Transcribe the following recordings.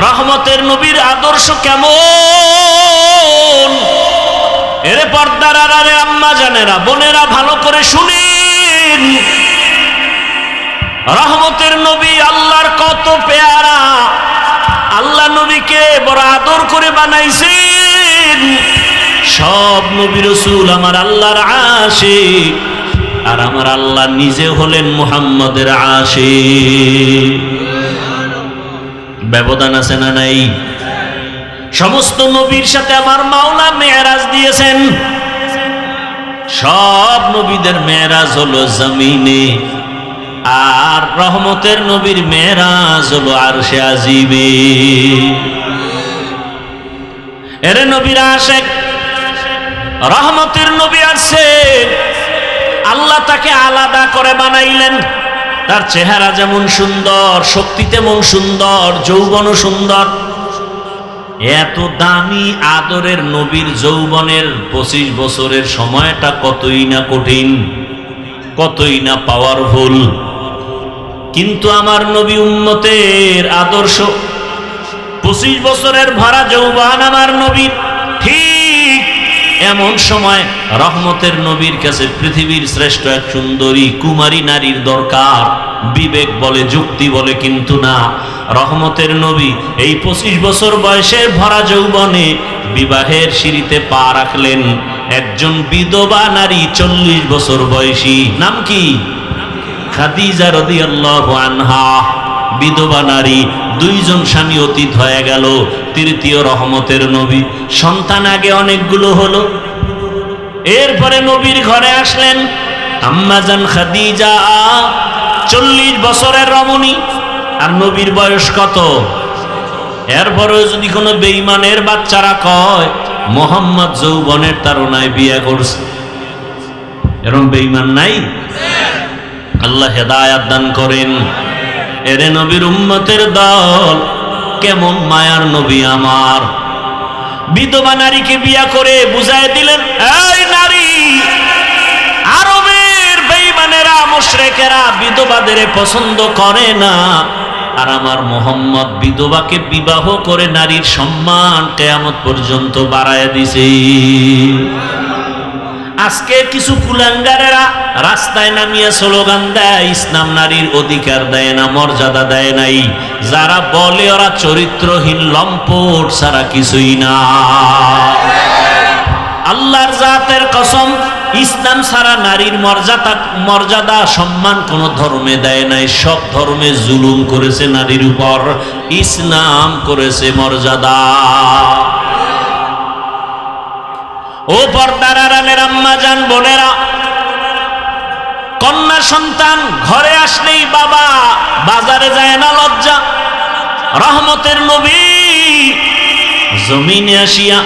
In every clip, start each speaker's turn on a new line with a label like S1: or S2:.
S1: রহমতের নবীর আদর্শ কেমন? এরে পর্দার আড়ালে আম্মা জানেরা, বোনেরা, ভালো করে শুনেন। রহমতের নবী আল্লাহর কত পেয়ারা, আল্লাহ নবীকে বড় আদর করে বানাইছেন। সব নবী রাসূল আমার আল্লাহর আশিক, আর আমার আল্লাহ নিজে হলেন মুহাম্মদের আশিক। ব্যবধান আছে না নাই? সমস্ত নবীর সাথে আমার মাওলা মেরাজ দিয়েছেন। সব নবীদের মেরাজ হলো জমিনে, আর রহমতের নবীর মেরাজ হলো আরশে আজিমে। এরে নবীর আশিক, রহমতের নবী আছে, আল্লাহ তাকে আলাদা করে বানাইলেন। তার চেহারা যেমন সুন্দর, শক্তি তেমন সুন্দর, যৌবনও সুন্দর। এত দামি আদরের নবীর যৌবনের 25 বছরের সময়টা কতই না কঠিন, কতই না পাওয়ারফুল। কিন্তু আমার নবী উম্মতের আদর্শ, 25 বছরের ভরা যৌবন আমার নবীর। ঠিক এমন সময় রহমতের নবীর কাছে পৃথিবীর শ্রেষ্ঠ এক সুন্দরী কুমারী নারীর দরকার। বিবেক বলে, যুক্তি বলে, কিন্তু না। রহমতের নবী এই 25 বছর বয়সের ভরা যৌবনে বিবাহের সিঁড়িতে পা রাখলেন। একজন বিধবা নারী, 40 বছর বয়সী, নাম কি? খাদিজা রাদিয়াল্লাহু আনহা। বিধবা নারী, 2 জন স্বামী অতীত হয়ে গেল। তৃতীয় রহমতের নবী। সন্তান আগে অনেকগুলো হলো। এরপরে নবীর ঘরে আসলেন আম্মাজান খাদিজা, 40 বছরের রমণী। আর নবীর বয়স কত? এরপরে যদি কোনো বেঈমানের বাচ্চারা কয় মোহাম্মদ যৌবনের তারুণায় বিয়ে করছে, এরকম বেঈমান নাই? আল্লাহ হেদায়াত দান করেন। এরে নবীর উম্মতের দল, কেমন মায়ার নবী আমার। বিধবা নারীকে বিয়া করে বুঝায় দিলেন, এই নারী, আরবের বেঈমানেরা, মুশরিকেরা বিধবাদের পছন্দ করে না, আর আমার মোহাম্মদ বিধবাকে বিবাহ করে নারীর সম্মান কিয়ামত পর্যন্ত বাড়ায় দিছে। আজকে কিছু কুলাঙ্গারেরা রাস্তায় নামিয়ে স্লোগান দেয়, ইসলাম নারীর অধিকার দেয় না, মর্যাদা দেয় নাই। যারা বলে ওরা চরিত্রহীন, লম্পট ছাড়া কিছুই না। আল্লাহর জাতের কসম, ইসলাম ছাড়া নারীর মর্যাদা সম্মান কোন ধর্মে দেয় নাই। সব ধর্মে জুলুম করেছে নারীর উপর, ইসলাম করেছে মর্যাদা। ও পর্দার আড়ালের আম্মা জান, বোনেরা, কন্যা সন্তান ঘরে আসলেই বাবা বাজারে যায় না লজ্জা। রহমতের নবী জমিনে আসিয়া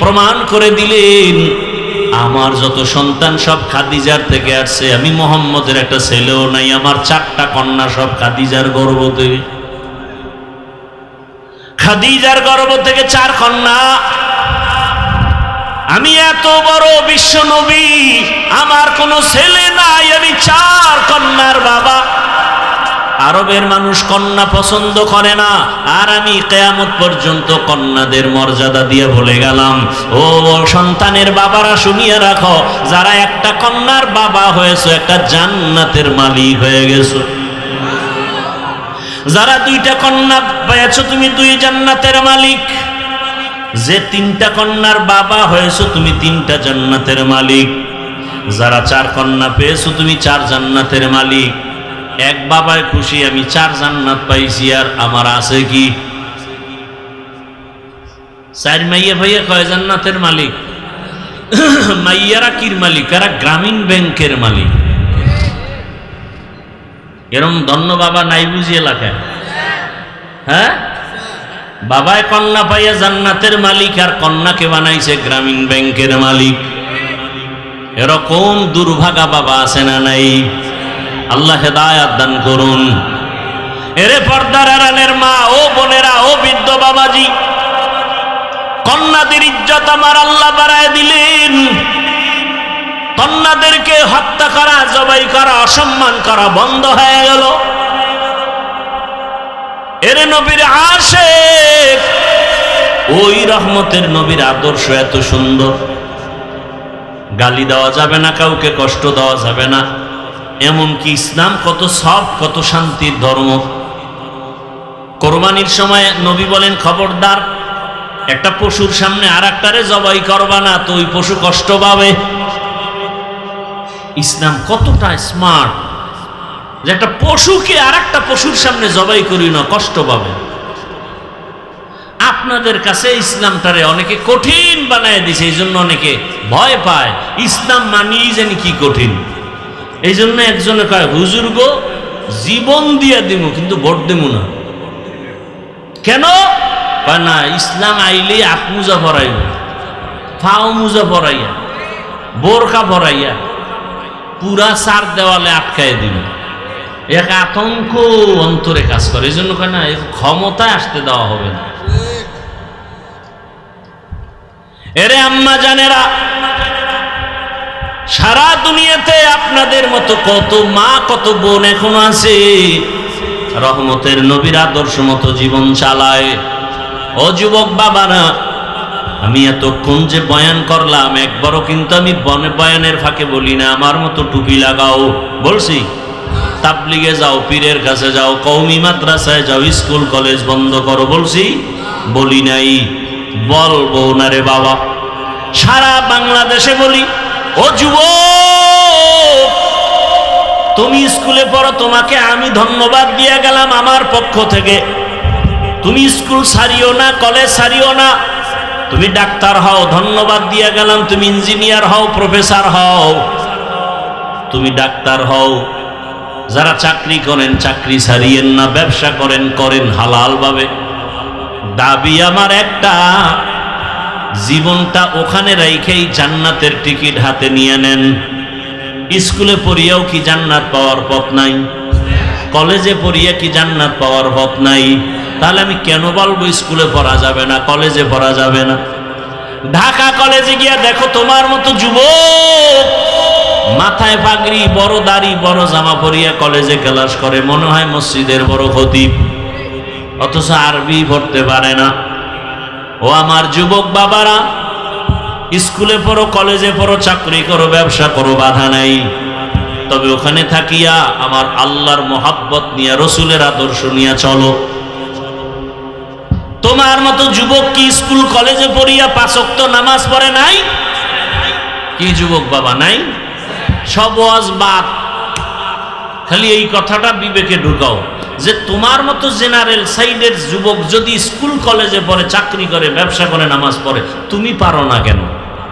S1: প্রমাণ করে দিলেন, আমার যত সন্তান সব খাদিজার থেকে আসছে। আমি মোহাম্মদের একটা ছেলেও নাই, আমার 4টা কন্যা সব খাদিজার গর্ভ থেকে। খাদিজার গর্ভ থেকে 4 কন্যা। আমি এত বড় বিশ্ব নবী, আমার কোনো ছেলে নাই, আমি 4 কন্যার বাবা। আরবের মানুষ কন্যা পছন্দ করে না, আর আমি কিয়ামত পর্যন্ত কন্যাদের মর্যাদা দিয়ে বলে গেলাম। ও সন্তানের বাবারা, শুনিয়ে রাখো, যারা একটা কন্যার বাবা হয়েছে, একটা জান্নাতের মালিক হয়ে গেছো। যারা 2টা কন্যা পেয়েছো, তুমি 2 জান্নাতের মালিক। যে 3টা কন্যার বাবা হয়েছো, তুমি 3টা জান্নাতের মালিক। যারা 4 কন্যা পেয়েছো, তুমি 4 জান্নাতের মালিক। এক বাবায় খুশি, আমি 4 জান্নাত পাইছি, আর আমার আছে কি? 4 মাইয়া ভাইয়া কয় জান্নাতের মালিক? মাইয়ারা কির মালিক? এরা গ্রামীণ ব্যাংকের মালিক। এরম ধন্য বাবা নাই বুঝি এলাকায়? হ্যাঁ, বাবায় কন্যা পাইয়া জান্নাতের মালিক, আর কন্যাকে বানাইছে গ্রামীণ ব্যাংকের মালিক। এরকম দুর্ভাগা বাবা আছে না নাই? আল্লাহ হেদায়াত দান করুন। এরে পর্দার আড়ালের মা ও বোনেরা, ও বৃদ্ধ বাবাজি, কন্যাদের ইজ্জত আমার আল্লাহ বাড়ায় দিলেন। কন্যাদেরকে হত্যা করা, জবাই করা, অসম্মান করা বন্ধ হয়ে গেল। এরে নবীর আশিক, ওই রহমতের নবীর আদর্শ এত সুন্দর, গালি দেওয়া যাবে না, কাউকে কষ্ট দেওয়া যাবে না। এমনকি ইসলাম কত সফট, কত শান্তির ধর্ম। কোরবানির সময় নবী বলেন, খবরদার একটা পশুর সামনে আর একটারে জবাই করবা না, তো ওই পশু কষ্ট পাবে। ইসলাম কতটা স্মার্ট যে একটা পশুকে আর একটা পশুর সামনে জবাই করি না, কষ্ট পাবে। আপনাদের কাছে ইসলামটারে অনেকে কঠিন বানায় দিছে, এই জন্য অনেকে ভয় পায়। ইসলাম মানিয়ে জানি কি কঠিন। এই জন্য একজনে কয়, হুজুর গো জীবন দিয়ে দিব কিন্তু ভোট দেব না। কেন? কয় না, ইসলাম আইলে আপ মুজা পরাইব, ফাও মুজা পরাইয়া, বোরকা পরাইয়া পুরা চার দেওয়ালে আটকায় দিল। এক আতঙ্ক অন্তরে কাজ করে। এই জন্য কয় না, ক্ষমতায় আসতে দেওয়া হবে না। এরে আম্মা জানেরা, সারা দুনিয়াতে আপনাদের মতো কত মা, কত বোন এখনো আছে রহমতের নবীর আদর্শ মতো জীবন চালায়। ও যুবক বাবারা, আমি এতক্ষণ যে বয়ান করলাম, একবারও কিন্তু আমি বয়ানের ফাঁকে বলি না আমার মতো টুপি লাগাও। বলছি তাবলিগে যাও, পীরের কাছে যাও, কওমি মাদ্রাসায় যাও, স্কুল কলেজ বন্ধ করো, বলছি? বলি নাই, বলবো না রে বাবা। সারা বাংলাদেশে বলি, ও যুবক তুমি স্কুলে পড়ো, তোমাকে আমি ধন্যবাদ দিয়ে গেলাম আমার পক্ষ থেকে। তুমি স্কুল ছাড়িও না, কলেজ ছাড়িও না, তুমি ডাক্তার হও, ধন্যবাদ দিয়ে গেলাম। তুমি ইঞ্জিনিয়ার হও, প্রফেসর হও, তুমি ডাক্তার হও। যারা চাকরি করেন চাকরি ছাড়িয়েন না, ব্যবসা করেন করেন হালাল ভাবে। দাবি আমার একটা, জীবনটা ওখানে রাইখেই জান্নাতের টিকিট হাতে নিয়ে নেন। স্কুলে পড়িয়াও কি জান্নাত পাওয়ার পথ নাই? কলেজে পড়িয়া কি জান্নাত পাওয়ার পথ নাই? তাহলে আমি কেন বলবো স্কুলে পড়া যাবে না, কলেজে পড়া যাবে না? ঢাকা কলেজে গিয়া দেখো তোমার মতো যুবক মাথায় পাগড়ি, বড় দাড়ি, বড় জামা পরিয়া কলেজে ক্লাস করে, মনে হয় মসজিদের বড় খতিব, অথচ আরবি পড়তে পারে না। ও আমার যুবক বাবারা, স্কুলে পড়ো, কলেজে পড়ো, চাকরি করো, ব্যবসা করো, বাধা নাই। তবে ওখানে থাকিয়া আমার আল্লাহর মোহাব্বত নিয়ে, রসুলের আদর্শ নিয়ে চলো। তোমার মতো যুবক কি স্কুল কলেজে পড়িয়া 5 ওয়াক্ত নামাজ পড়ে নাই? কি যুবক বাবা নাই? সব ওয়াজ বাদ। খালি এই কথাটা বিবেকে ঢুকাও যে তোমার মতো জেনারেল সাইডের যুবক যদি স্কুল কলেজে পড়ে, চাকরি করে, ব্যবসা করে, নামাজ পড়ে, তুমি পারো না কেন?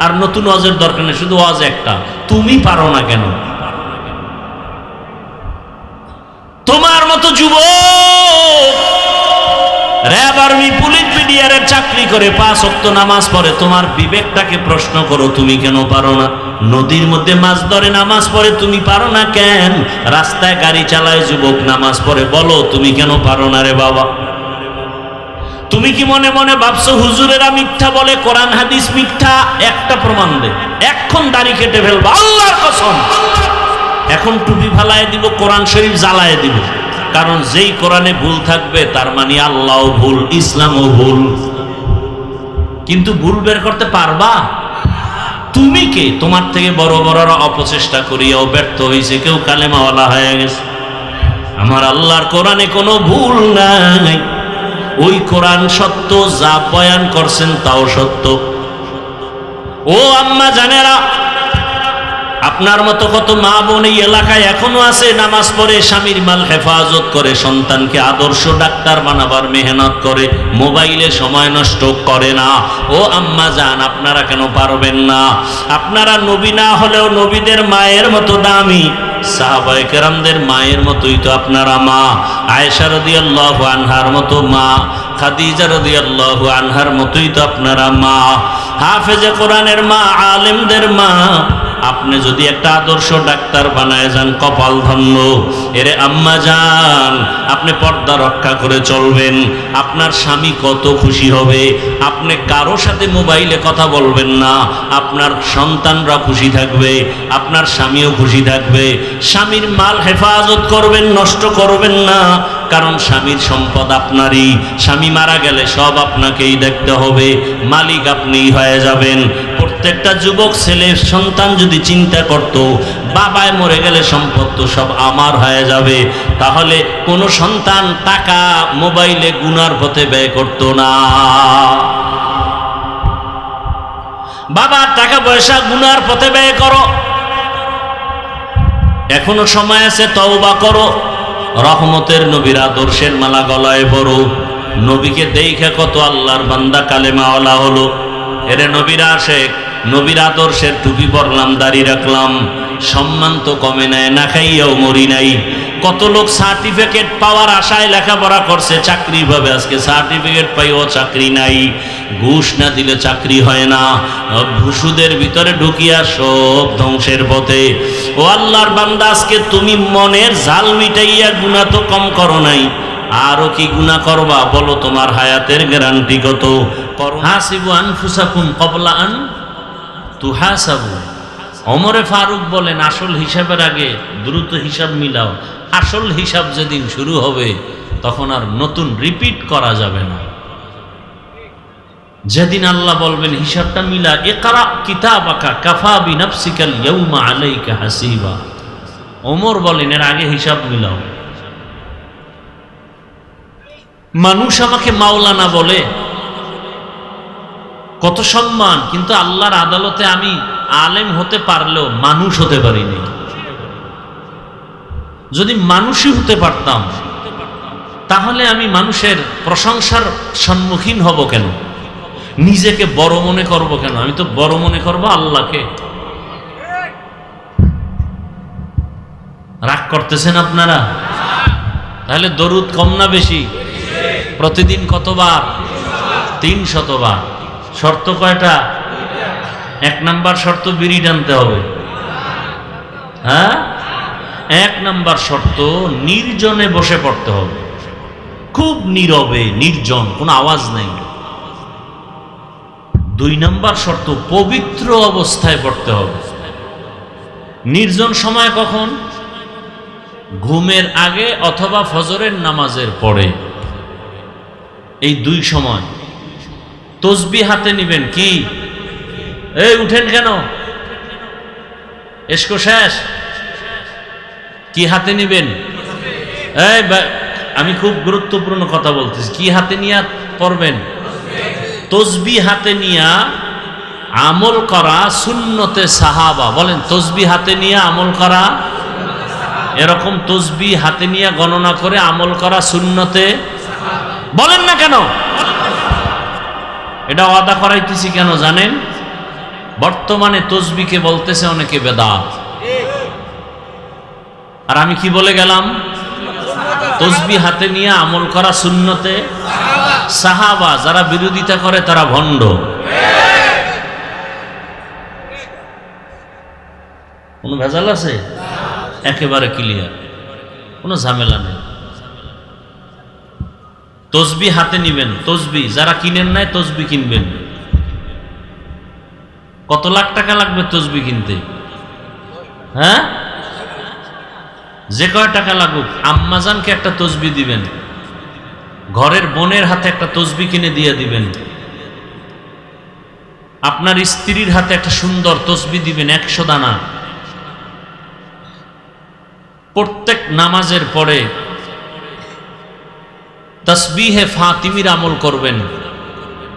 S1: আর নতুন ওয়াজের দরকার নেই, শুধু ওয়াজ একটা, তুমি পারো না কেন? তোমার মতো যুবক র্যাব, আর্মি, পুলিশ, বিডিআরের চাকরি করে, 5 ওয়াক্ত নামাজ পড়ে, তোমার বিবেকটাকে প্রশ্ন করো, তুমি কেন পারো না? নদীর মধ্যে মাছ ধরে নামাজ পড়ে, তুমি পারো না কেন? রাস্তায় গাড়ি চালায় যুবক নামাজ পড়ে, বলো তুমি কেন পারো না রে বাবা? তুমি কি মনে মনে ভাবছো হুজুরেরা মিথ্যা বলে, কোরআন হাদিস মিথ্যা? একটা প্রমাণ দে, এখন দাড়ি কেটে ফেলবো, আল্লাহর কসম। এখন টুপি ফালায় দিব, কোরআন শরীফ জ্বালায় দিব। কারণ যেই কোরআনে ভুল থাকবে তার মানে আল্লাহও ভুল, ইসলামও ভুল। কিন্তু ভুল বের করতে পারবা? তুমি কে? তোমার থেকে বড় বড়রা অপচেষ্টা করিয়াও ব্যর্থ হয়েছে, কেউ কালেমাওয়ালা হয়ে গেছে। আমার আল্লাহর কোরআনে কোনো ভুল নাই। ওই কোরআন সত্য, যা বয়ান করছেন তাও সত্য। ও আম্মা জানেরা, আপনার মতো কত মা বোন এই এলাকায় এখনো আছে, নামাজ পড়ে, স্বামীর মাল হেফাজত করে, সন্তানকে আদর্শ ডাক্তার বানাবার মেহনত করে, মোবাইলে সময় নষ্ট করে না। ও আম্মা জান, আপনারা কেন পারবেন না? আপনারা নবী না হলেও নবীদের মায়ের মতো দামি, সাহাবায়ে কেরামদের মায়ের মতোই তো আপনারা মা। আয়েশা রাদিয়াল্লাহু আনহার মতো মা, খাদিজা রাদিয়াল্লাহু আনহার মতোই তো আপনারা মা, হাফেজে কোরআনের মা, আলেমদের মা। আপনি যদি একটা আদর্শ ডাক্তার বানায় যান, কপাল ধন্য। এরে আম্মা জান, আপনি পর্দা রক্ষা করে চলবেন, আপনার স্বামী কত খুশি হবে। আপনি কারো সাথে মোবাইলে কথা বলবেন না, আপনার সন্তানরা খুশি থাকবে, আপনার স্বামীও খুশি থাকবে। স্বামীর মাল হেফাজত করবেন, নষ্ট করবেন না। কারণ স্বামীর সম্পদ আপনারই, স্বামী মারা গেলে সব আপনাকেই দেখতে হবে, মালিক আপনিই হয়ে যাবেন। প্রত্যেকটা যুবক ছেলে সন্তান যদি চিন্তা করত বাবায় মরে গেলে সম্পদ তো সব আমার হয়ে যাবে, তাহলে কোনো সন্তান টাকা মোবাইলে গুনার পথে ব্যয় করত না। বাবা টাকা পয়সা গুনার পথে ব্যয় করো, এখনো সময় আছে, তওবা করো। রহমতের নবীর আদর্শের মালা গলায় পরো। নবীকে দেখে কত আল্লাহর বান্দা কালেমাওয়ালা হলো। এরে নবীর আশেক, নবীর আদর্শের টুপি পরলাম, দাড়ি রাখলাম, সম্মান তো কমে নাই, না খাইয়াও মরি নাই। কত লোক সার্টিফিকেট পাওয়ার আশায় লেখাপড়া করছে, চাকরি পাবে, আজকে সার্টিফিকেট পাইও চাকরি নাই। ঘুষ না দিলে চাকরি হয় না, ঘুষুদের ভিতরে ঢুকিয়া সব ধ্বংসের পথে। ও আল্লাহর বান্দা, আজকে তুমি মনের জাল মিটাইয়া গুনাহ তো কম করো নাই, আরো কি গুনাহ করবা বলো? তোমার হায়াতের গ্যারান্টি কত? হাসিবু আনফুসাকুম ক্বাবলা আন তুহাসাবু। ওমরে ফারুক বলেন, আসল হিসাবের আগে দ্রুত হিসাব মিলাও। আসল হিসাব যেদিন শুরু হবে তখন আর নতুন রিপিট করা যাবে না। যেদিন আল্লাহ বলবেন হিসাবটা মিলা, ইকরা কিতাবাকা কাফা বিনাফসিকাল ইয়াউমা আলাইকা হাসিবা। ওমর বলেন, এর আগে হিসাব মিলাও। মানুষ আমাকে মাওলানা বলে, কত সম্মান, কিন্তু আল্লাহর আদালতে আমি আলেম হতে পারলেও মানুষ হতে পারিনি। যদি মানুষই হতে পারতাম তাহলে আমি মানুষের প্রশংসার সম্মুখীন হব কেন? নিজেকে বড় মনে করব কেন? আমি তো বড় মনে করব আল্লাহকে। রাগ করতেছেন আপনারা? তাহলে দরুদ কম না বেশি? প্রতিদিন কতবার? 300 বার। শর্ত কয়টা? 1 নাম্বার শর্ত বিড়ি টানতে হবে। হ্যাঁ, 1 নাম্বার শর্ত নির্জনে বসে পড়তে হবে, খুব নীরবে, নির্জন, কোনো আওয়াজ নাই। 2 নাম্বার শর্ত পবিত্র অবস্থায় পড়তে হবে। নির্জন সময় কখন? ঘুমের আগে অথবা ফজরের নামাজের পরে। এই 2 সময় তসবিহ হাতে নিবেন। কি এই উঠেন কেন? এসকো শেষ? কি হাতে নিবেন? এই আমি খুব গুরুত্বপূর্ণ কথা বলতেছি। কি হাতে নিয়ে পড়বেন? তসবিহ হাতে নিয়ে আমল করা সুন্নতে সাহাবা। বলেন, তসবিহ হাতে নিয়ে আমল করা, এরকম তসবিহ হাতে নিয়ে গণনা করে আমল করা সুন্নতে। বলেন না কেন? এটা ওয়াদা করাইতেছি কেন জানেন? বর্তমানে তসবিহকে বলতেছে অনেকে বেদাত, আর আমি কি বলে গেলাম? তসবিহ হাতে নিয়ে আমল করা সুন্নতে সাহাবা। যারা বিরোধিতা করে তারা ভণ্ড। কোনো ভেজাল আছে? একেবারে ক্লিয়ার, কোনো ঝামেলা নেই। তসবিহ হাতে নিবেন। তসবিহ যারা কিনেন নাই, তসবিহ কিনবেন। কত লাখ টাকা লাগবে তসবিহ কিনতে? হ্যাঁ, যে কয় টাকা লাগুক, আম্মাজানকে একটা তসবিহ দিবেন, ঘরের বোনের হাতে একটা তসবিহ কিনে দিয়ে দিবেন, আপনার স্ত্রীর হাতে একটা সুন্দর তসবিহ দিবেন, 100 দানা। প্রত্যেক নামাজের পরে তসবিহে ফাতিমির আমল করবেন।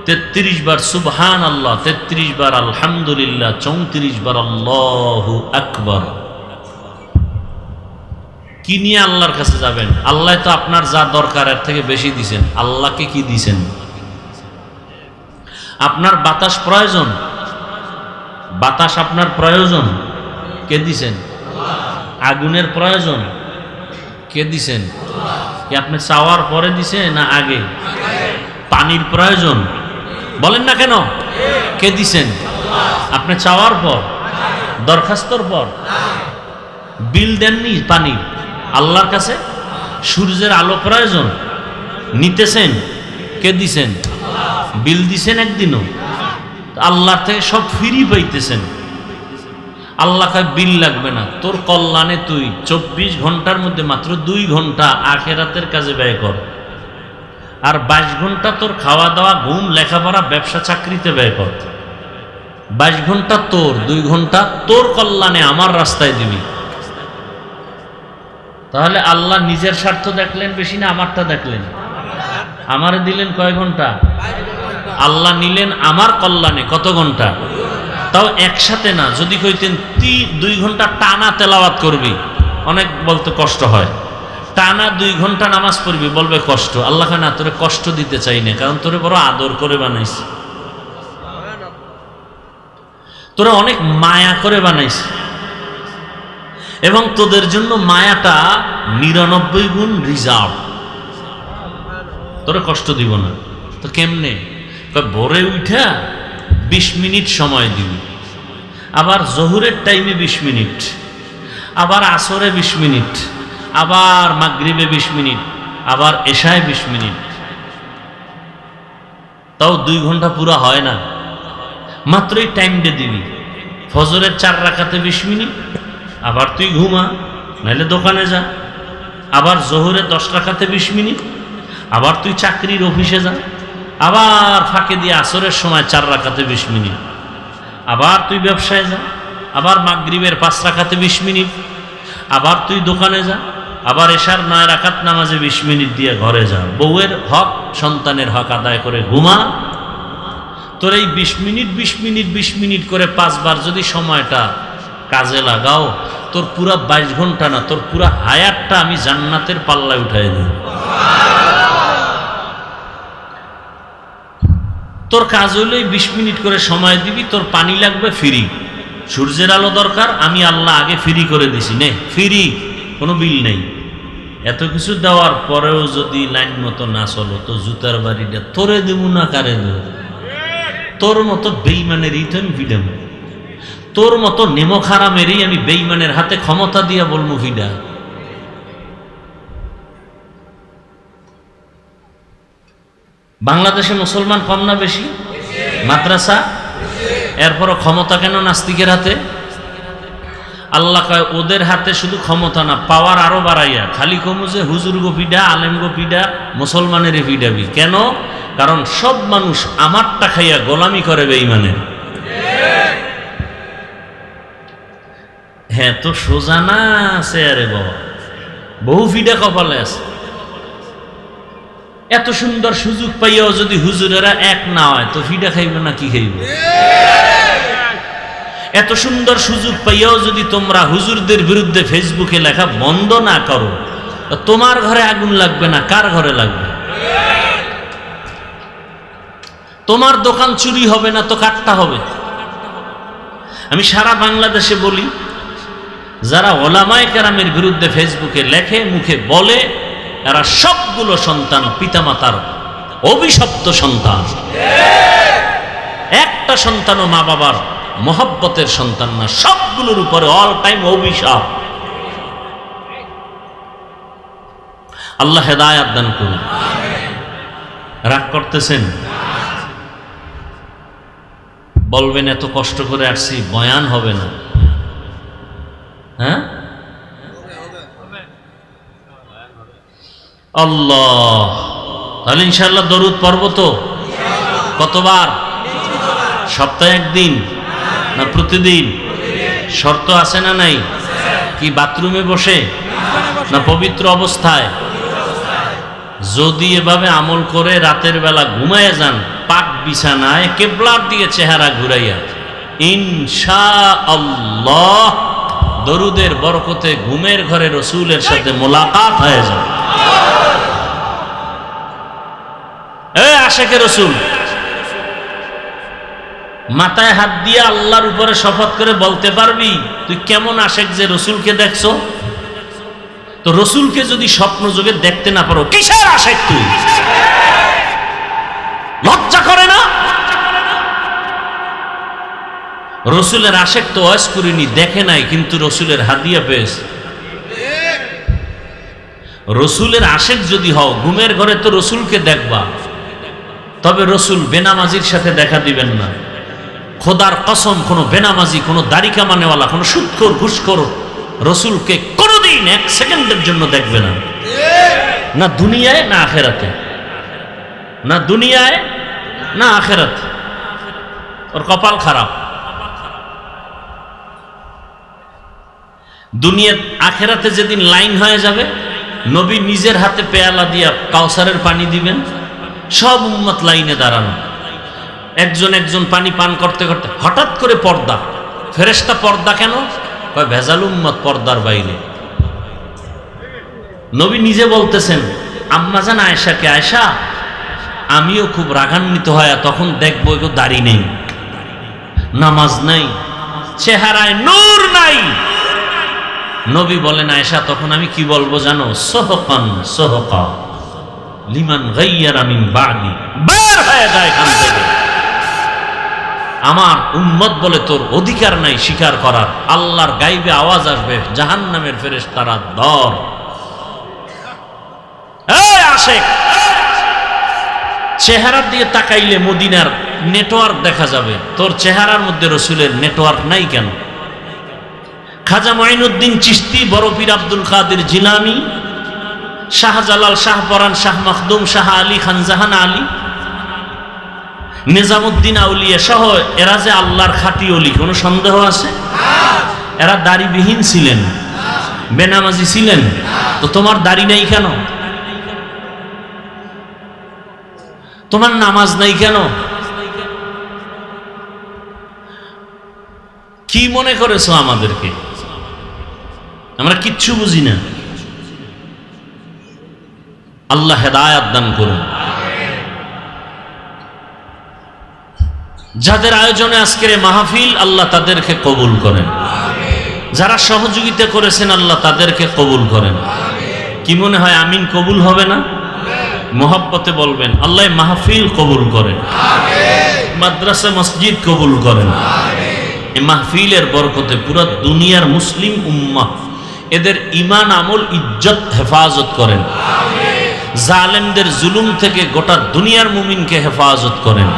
S1: 33 বার সুবহান আল্লাহ, 33 বার আলহামদুলিল্লাহ, 34 বার আল্লাহু আকবার। কি নিয়ে আল্লাহর কাছে যাবেন? আল্লাহ তো আপনার যা দরকার এর থেকে বেশি দিছেন। আল্লাহকে কি দিছেন? আপনার বাতাস প্রয়োজন, বাতাস আপনার প্রয়োজন, কে দিছেন? আগুনের প্রয়োজন, কে দিছেন? কি আপনি চাওয়ার পরে দিছে না আগে? পানির প্রয়োজন, বলেন না কেন? কে দিছেন? আপনি চাওয়ার পর, দরখাস্তর পর। বিল দেননি পানি আল্লাহর কাছে? সূর্যের আলো প্রয়োজন, নিতেছেন, কে দিছেন? বিল দিছেন একদিনও? আল্লাহর থেকে সব ফ্রি পাইতেছেন। আল্লাহ কয় বিল লাগবে না, তোর কল্যাণে তুই 24 ঘন্টার মধ্যে মাত্র 2 ঘন্টা আখিরাতের কাজে ব্যয় কর, আর 22 ঘন্টা তোর খাওয়া দাওয়া, ঘুম, লেখাপড়া, ব্যবসা, চাকরিতে ব্যয় কর। 22 ঘন্টা তোর, 2 ঘন্টা তোর কল্যাণে আমার রাস্তায় দিবি। তাহলে আল্লাহ নিজের স্বার্থ দেখলেন বেশি না আমারটা দেখলেন? আমারে দিলেন কয় ঘন্টা? আল্লাহ নিলেন আমার কল্যাণে কত ঘন্টা? তাও একসাথে না। যদি কইতেন 2 ঘন্টা টানা তেলাওয়াত করবি, অনেক বলতে কষ্ট হয়। টানা 2 ঘন্টা নামাজ পড়বি, বলবে কষ্ট। আল্লাহ না, তোরে কষ্ট দিতে চাই না, কারণ তোরে বড় আদর করে বানাইছি, তোরা অনেক মায়া করে বানাইছি, এবং তোদের জন্য মায়াটা 99 গুণ রিজার্ভ, তোরা কষ্ট দিব না। তো কেমনে? ভোরে উঠা 20 মিনিট সময় দিবি, আবার জোহরের টাইমে 20 মিনিট, আবার আসরে 20 মিনিট, আবার মাগরিবে 20 মিনিট, আবার এশায় 20 মিনিট। তাও 2 ঘন্টা পুরা হয় না, মাত্রই টাইমটা দিবি। ফজরের 4 রাকাতে 20 মিনিট, আবার তুই ঘুমা, নাহলে দোকানে যা। আবার জোহরে 10 রাকাতে 20 মিনিট, আবার তুই চাকরির অফিসে যা। আবার ফাঁকে দিয়ে আসরের সময় 4 রাকাতে 20 মিনিট, আবার তুই ব্যবসায় যা। আবার মাগরিবের 5 রাকাতে 20 মিনিট, আবার তুই দোকানে যা। আবার এশার 9 রাকাত নামাজে 20 মিনিট দিয়ে ঘরে যা। বউয়ের হক, সন্তানের হক আদায় করে ঘুমা। তোর এই 20 মিনিট 20 মিনিট 20 মিনিট করে 5 বার যদি সময়টা কাজে লাগাও, তোর পুরা 22 ঘন্টা না, তোর পুরা হায়াতটা আমি জান্নাতের পাল্লায় উঠাই দিই। তোর কাজ হইলেই 20 মিনিট করে সময় দিবি। তোর পানি লাগবে ফ্রি, সূর্যের আলো দরকার, আমি আল্লাহ আগে ফ্রি করে দিছি, নে ফ্রি, কোনো বিল নেই। এত কিছু দেওয়ার পরেও যদি লাইন মতো না চলো, তো জুতার বাড়িটা তোরে দেব না কারে দেব? তোর মতো বেঈমানেরই তো আমি ভিডাম, তোর মতো নেমো খারামেরই আমি বেঈমানের হাতে ক্ষমতা দিয়া বলবো ভিডা। বাংলাদেশে মুসলমান কম না বেশি? মাদ্রাসা, এরপরও ক্ষমতা কেন নাস্তিকের হাতে? আল্লাহ কয় ওদের হাতে শুধু ক্ষমতা না, পাওয়ার আরো বাড়াইয়া খালি কমু যে হুজুর গো পিডা, আলেম গো পিডা, মুসলমানের পিডাবি। কেন? কারণ সব মানুষ আমারটা খাইয়া গোলামি করে বেঈমানের। হ্যাঁ, তো সোজা না আছে, আরে বাবা বহু ফিডা কপালে আছে। এত সুন্দর সুযোগ পাইয়াও যদি হুজুরেরা এক না হয়, তো ফিডা খাইবে না কি খাইবে? এত সুন্দর সুযোগ পাইয়াও যদি তোমরা হুজুরদের বিরুদ্ধে ফেসবুকে লেখা বন্ধ না করো, তোমার ঘরে আগুন লাগবে না, কার ঘরে লাগবে? তোমার দোকান চুরি হবে না, তো কাটটা হবে। আমি সারা বাংলাদেশে বলি, যারা ওলামায়ে কেরামের বিরুদ্ধে ফেসবুকে লেখে, মুখে বলে, এরা সবগুলো সন্তান পিতামাতার অভিশপ্ত সন্তান। একটা সন্তানও মা বাবার মহব্বতের সন্তান না, সবগুলোর উপরে অল টাইম অভিশাপ। আল্লাহ হেদায়েত দান করুন। রাগ করতেছেন? বলবেন এত কষ্ট করে আসছি, বয়ান হবে না। হ্যাঁ, আল্লাহ, তাহলে ইনশাআল্লাহ দরুদ পড়ব তো? কতবার? সপ্তাহে একদিন না প্রতিদিন? শর্ত আছে না নাই? কি বাথরুমে বসে না পবিত্র অবস্থায়? যদি এভাবে আমল করে রাতের বেলা ঘুমায় যান, পাক বিছানায় কিবলার দিকে চেহারা ঘুরাইয়া, ইনশাআল্লাহ দরুদের বরকতে ঘুমের ঘরে রসুলের সাথে মোলাকাত হয়ে যাবে। আশেকে রসুল মাথায় হাত দিয়ে আল্লাহর উপরে শপথ করে বলতে পারবি তুই কেমন আশেক যে রসুলকে দেখছো? তো রসুলকে যদি স্বপ্ন যোগে দেখতে না পারো, কিসের আশেক তুই? লজ্জা করে না? রসুলের আশেক তো ওয়াজ করিনি, দেখে নাই, কিন্তু রসুলের হাদিয়া পেয়েছে। রসুলের আশেক যদি হও, ঘুমের ঘরে তো রসুলকে দেখবা, তবে রসুল বেনামাজির সাথে দেখা দিবেন না, খোদার কসম, কোনো বেনামাজি, কোনো দাড়ি কামানেওয়ালা, কোনো সুদখোর ঘুষখোর রসুলকে কোনোদিন এক সেকেন্ডের জন্য দেখবে না, না দুনিয়ায় না আখেরাতে, না দুনিয়ায় না আখেরাতে। ওর কপাল খারাপ। দুনিয়া আখেরাতে যেদিন লাইন হয়ে যাবে, নবী নিজের হাতে পেয়ালা দিয়া কাউসারের পানি দিবেন, সব উম্মত লাইনে দাঁড়ানো, একজন একজন পানি পান করতে করতে হঠাৎ করে পর্দা। ফেরেশতা পর্দা কেন? কয় ভেজাল উম্মত পর্দার বাইরে। নবী নিজে বলতেছেন, আম্মা জান আয়েশাকে, আয়েশা আমিও খুব রাগান্বিত হয় তখন দেখবো এগো দাড়ি নেই, নামাজ নাই, চেহারায় নূর নাই। নবী বলেন, আয়েশা তখন আমি কি বলবো জানো? সোহকান সোহকা লিমান গাইয়ারা মিন বাদি, বের হয়ে যায় এখান থেকে। আমার উম্মত বলে তোর অধিকার নাই স্বীকার করার। আল্লাহর গাইবে আওয়াজ আসবে, জাহান্নামের ফেরেশতারা ধর। এই আশেক, চেহারা দিয়ে তাকাইলে মদিনার নেটওয়ার্ক দেখা যাবে, তোর চেহারার মধ্যে রসুলের নেটওয়ার্ক নাই কেন? খাজা মাইনুদ্দিন চিশতি, বড় পীর আব্দুল কাদের জিলানী, শাহজালাল, শাহপরান, শাহ মখদুম, শাহ আলী, খানজাহান আলী, নিজামুদ্দিন আউলিয়া সহ এরা যে আল্লাহর খাঁটি ওলি, কোনো সন্দেহ আছে? এরা দাড়িবিহীন ছিলেন, বেনামাজি ছিলেন, তো তোমার দাড়ি নাই কেন? তোমার নামাজ নাই কেন? কি মনে করেছো আমাদেরকে? আমরা কিচ্ছু বুঝি না। আল্লাহ হেদায়াত দান করুন। যাদের আয়োজনে আজকের মাহফিল, আল্লাহ তাদেরকে কবুল করেন। যারা সহযোগিতা করেছেন, আল্লাহ তাদেরকে কবুল করেন। কি মনে হয় আমিন কবুল হবে না? মোহাব্বতে বলবেন, আল্লাহ মাহফিল কবুল করেন, মাদ্রাসা মসজিদ কবুল করেন। এই মাহফিলের বরকতে পুরো দুনিয়ার মুসলিম উম্মাহ এদের ঈমান, আমল, ইজ্জত হেফাজত করেন। জালেমদের জুলুম থেকে গোটা দুনিয়ার মুমিনকে হেফাজত করেন।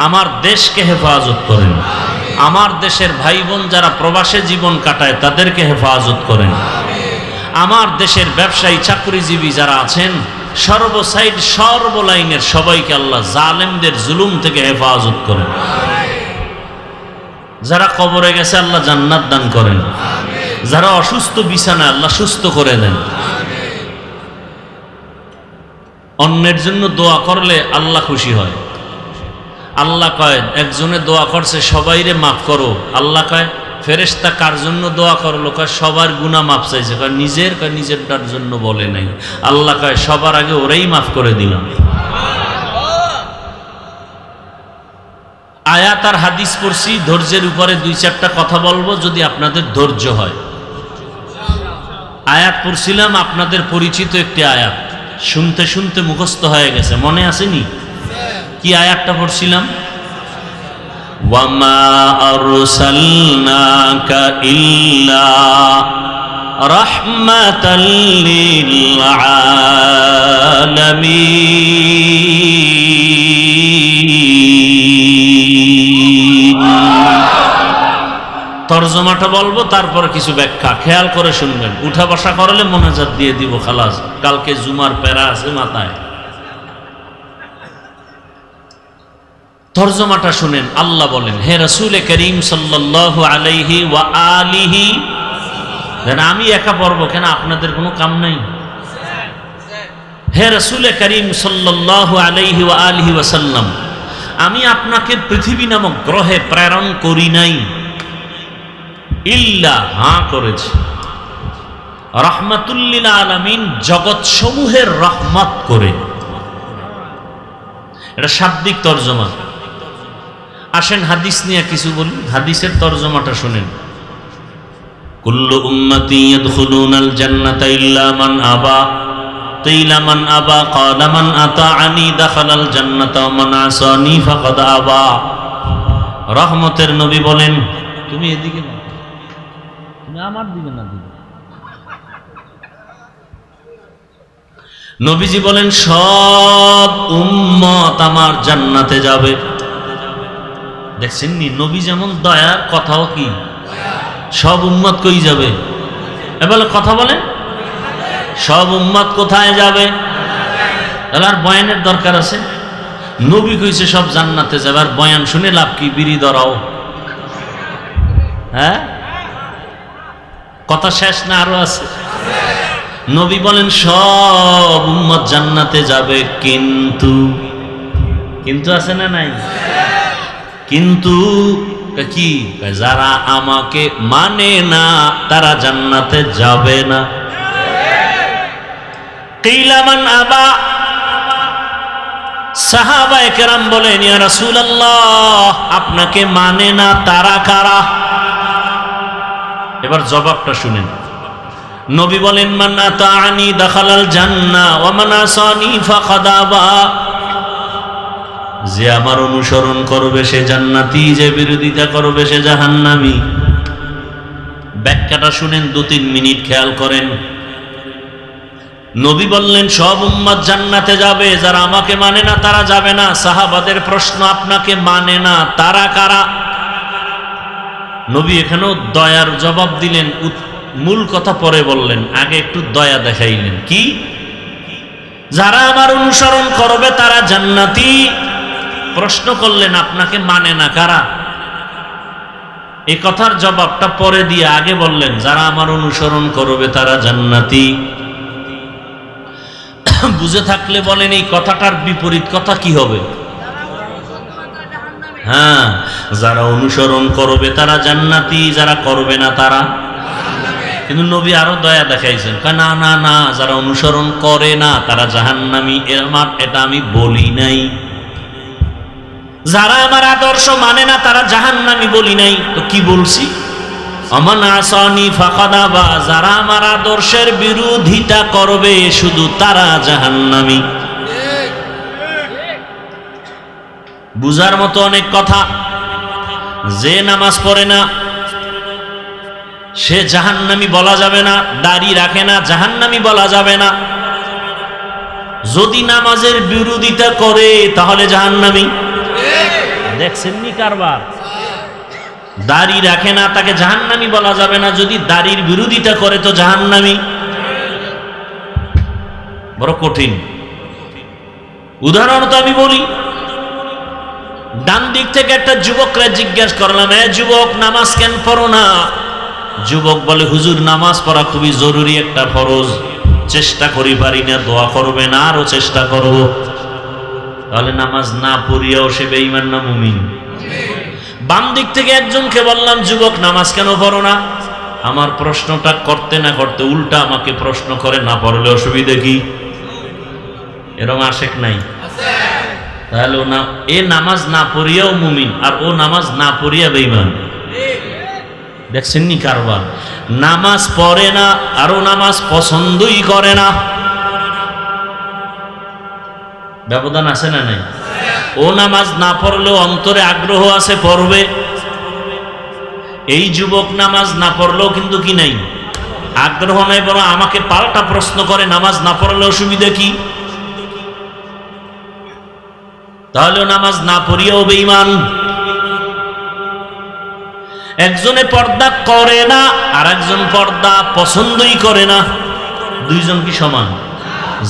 S1: আমার দেশকে হেফাজত করেন। আমার দেশের ভাই বোন যারা প্রবাসে জীবন কাটায় তাদেরকে হেফাজত করেন। আমার দেশের ব্যবসায়ী, চাকরিজীবী যারা আছেন, সর্বসাইড সর্বলাইনের সবাইকে আল্লাহ জালেমদের জুলুম থেকে হেফাজত করেন। যারা কবরে গেছে আল্লাহ জান্নাত দান করেন। যারা অসুস্থ বিছানায় আল্লাহ সুস্থ করে দেন। অন্যের জন্য দোয়া করলে আল্লাহ খুশি হয়। আল্লাহ কয় একজনে দোয়া করছে সবাইরে মাফ করো। আল্লাহ কয় ফেরেশতা কার জন্য দোয়া করলো? কয় সবার গুনাহ মাফ চাইছে। কয় নিজেরটার জন্য বলে নাই। আল্লাহ কয় সবার আগে ওরাই মাফ করে দিলাম। আয়াত আর হাদিস পড়ছি, ধৈর্যের উপরে দুই চারটা কথা বলবো যদি আপনাদের ধৈর্য হয়। আয়াত পড়ছিলাম, আপনাদের পরিচিত একটি আয়াত, শুনতে শুনতে মুখস্থ হয়ে গেছে, মনে আসেনি? কি আয়াতটা পড়ছিলাম? ওয়ামা আরসালনাকা ইল্লা রাহমাতাল লিল আলামিন। তরজমাটা বলবো, তারপর কিছু ব্যাখ্যা খেয়াল করে শুনবেন। উঠা বসা করলে মোনাজাত দিয়ে দিব, খালাস। কালকে জুমার প্যারা আছে মাথায়। তরজমাটা শুনেন। আল্লাহ বলেন, হে রাসূল করিম সাল্লাল্লাহু আলাইহি ওয়া আলিহি, আমি একা পড়ব কেন? আপনাদের কোনো কাম নাই? হে রাসূল করিম সাল্লাল্লাহু আলাইহি ওয়া আলিহি ওয়াসাল্লাম, আমি আপনাকে পৃথিবী নামক গ্রহে প্রেরণ করি নাই, ইল্লা, হ্যাঁ করেছি, রাহমাতুল লিল আলামিন, জগৎ সমূহের রহমত করে। এটা শাব্দিক তরজমা। আসেন হাদিস নিয়ে কিছু বলি। হাদিসের তরজমাটা শুনেন। কুল্লু উম্মতি ইয়াদখুলুনাল জান্নাতা ইল্লা মান আবা, কিলা মান আবা, ক্বালা মান আতাআনি দাখালাল জান্নাতা ওয়া মান আসানি ফাকাদ আবা। রহমতের নবী বলেন, তুমি এদিকে না, তুমি আমার দিকে না দিবে। নবীজি বলেন সব উম্মত আমার জান্নাতে যাবে, দেখছেন নি, নবী যেমন দয়ার, কথাও কি সব উম্মত কই যাবে? এবার কথা বলেন, সব উম্মত কোথায় যাবে? তাহলে আর বয়ানের দরকার আছে? নবী কইছে সব জান্নাতে যাবে, আর বয়ান শুনে লাভ কি? বিড়ি ধরাও। হ্যাঁ, কথা শেষ না, আরো আছে। নবী বলেন সব উম্মত জান্নাতে যাবে, কিন্তু কিন্তু আছে না নাই? কিন্তু কি? যারা আমাকে মানে না তারা জান্নাতে যাবে না। কিলা মান আবা, সাহাবায়ে কেরাম বলেন ইয়া রাসূলুল্লাহ, আপনাকে মানে না তারা কারা? এবার জবাবটা শুনেন। নবী বলেন মান আতাআনি দাখালাল জান্নাহ ওয়া মান আসানি ফাকাদ আবা। যে আমার অনুসরণ করবে সে জান্নাতি, যে বিরোধিতা করবে সে জাহান্নামী। ব্যাখ্যাটা শুনেন, 2-3 মিনিট খেয়াল করেন। নবী বললেন সব উম্মত জান্নাতে যাবে, যারা আমাকে মানে না তারা যাবে না। সাহাবাদের প্রশ্ন, আপনাকে মানে না তারা কারা? নবী এখানেও দয়ার জবাব দিলেন, মূল কথা পরে বললেন, আগে একটু দয়া দেখাইলেন। কি? যারা আমার অনুসরণ করবে তারা জান্নাতি। প্রশ্ন করলেন আপনাকে মানে না কারা? এই কথার জবাবটা পরে দিয়ে আগে বললেন যারা আমার অনুসরণ করবে তারা জান্নাতি। বুঝে থাকলে বলেন এই কথাটার বিপরীত কথা কি হবে? হ্যাঁ, যারা অনুসরণ করবে তারা জান্নাতি, যারা করবে না তারা। কিন্তু নবী আরো দয়া দেখাইছেন, না না না, যারা অনুসরণ করে না তারা জাহান্নামী। এটা আমি বলি নাই। যারা আমার আদর্শ মানে না তারা জাহান্নামী বলি নাই, তো কি বলছি? আমান আসানি ফাকাদ আবা, যারা আমার আদর্শের বিরোধিতা করবে শুধু তারা জাহান্নামী। বুঝার মতো অনেক কথা। যে নামাজ পড়ে না সে জাহান্নামী বলা যাবে না, দাড়ি রাখে না জাহান্নামী বলা যাবে না। যদি নামাজের বিরোধিতা করে তাহলে জাহান্নামী। দেখছেন নি কারবার? দাড়ি রাখে না তাকে জাহান্নামী বলা যাবে না, যদি দাড়ির বিরোধিতা করে তো জাহান্নামী। বড় কঠিন উদাহরণ তো আমি বলি। ডান দিক থেকে একটা যুবকরা জিজ্ঞাসা করলাম, এ যুবক নামাজ কেন পড়ো না? যুবক বলে, হুজুর নামাজ পড়া খুবই জরুরি একটা ফরজ, চেষ্টা করি পারি না, দোয়া করবে না, আরো চেষ্টা করব। তাহলে নামাজ না পড়িয়াও সে বেঈমান না মুমিন? বাম দিক থেকে একজনকে বললাম, যুবক নামাজ কেন পড়ো না? আমার প্রশ্নটা করতে না করতে উল্টা আমাকে প্রশ্ন করে, না পড়লে অসুবিধা কি? এরকম আশেক নাই? তাহলে ও না, এ নামাজ না পড়িয়াও মুমিন, আর ও নামাজ না পড়িয়া বেঈমান। দেখছেন নি কারবার? নামাজ পড়ে না আর ও নামাজ পছন্দই করে না। ব্যবধান আছে না নাই? ও নামাজ না পড়লেও অন্তরে আগ্রহ আছে, পড়বে। এই যুবক নামাজ না পড়লেও কিন্তু কি নাই, আগ্রহ নাই, বরং আমাকে পাল্টা প্রশ্ন করে, নামাজ না পড়লে অসুবিধা কি? তাহলে নামাজ না পড়িয়াও বেঈমান। একজনে পর্দা করে না আর একজন পর্দা পছন্দই করে না। দুইজন কি সমান?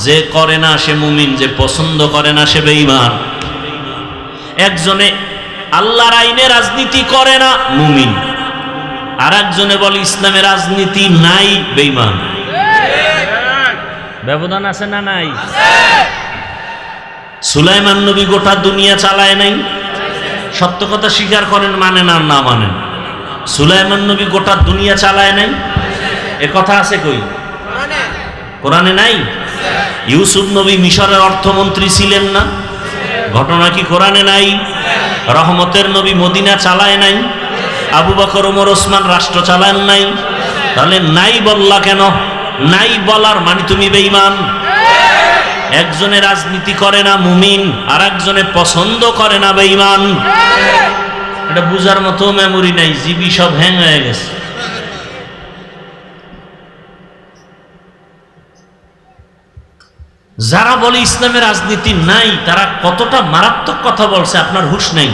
S1: যে করে না সে মুমিন, যে পছন্দ করে না সে বেঈমান। একজনে আল্লাহর আইনে রাজনীতি করে না, মুমিন। আর একজনে বলে ইসলামে রাজনীতি নাই, বেঈমান। ব্যবধান আছে না নাই? সুলাইমান নবী গোটা দুনিয়া চালায় নাই? সত্য কথা স্বীকার করেন, মানেন আর না মানেন, সুলাইমান নবী গোটা দুনিয়া চালায় নাই? এ কথা আছে কই? কোরআনে নাই? ইউসুফ নবী মিশরের অর্থমন্ত্রী ছিলেন না? ঘটনা কি কোরআনে নাই? রহমতের নবী মদিনা চালায় নাই? আবু বকর ওমর ওসমান রাষ্ট্র চালান নাই? তাহলে নাই বললা কেন? নাই বলার মানে তুমি বেঈমান। একজনে রাজনীতি করে না, মুমিন, আর একজনে পছন্দ করে না, বেঈমান। এটা বুঝার মতো মেমোরি নাই, জিবি সব হ্যাং হয়ে গেছে। যারা বলে ইসলামের রাজনীতি নাই তারা কতটা মারাত্মক কথা বলছে আপনার হুঁশ নাই।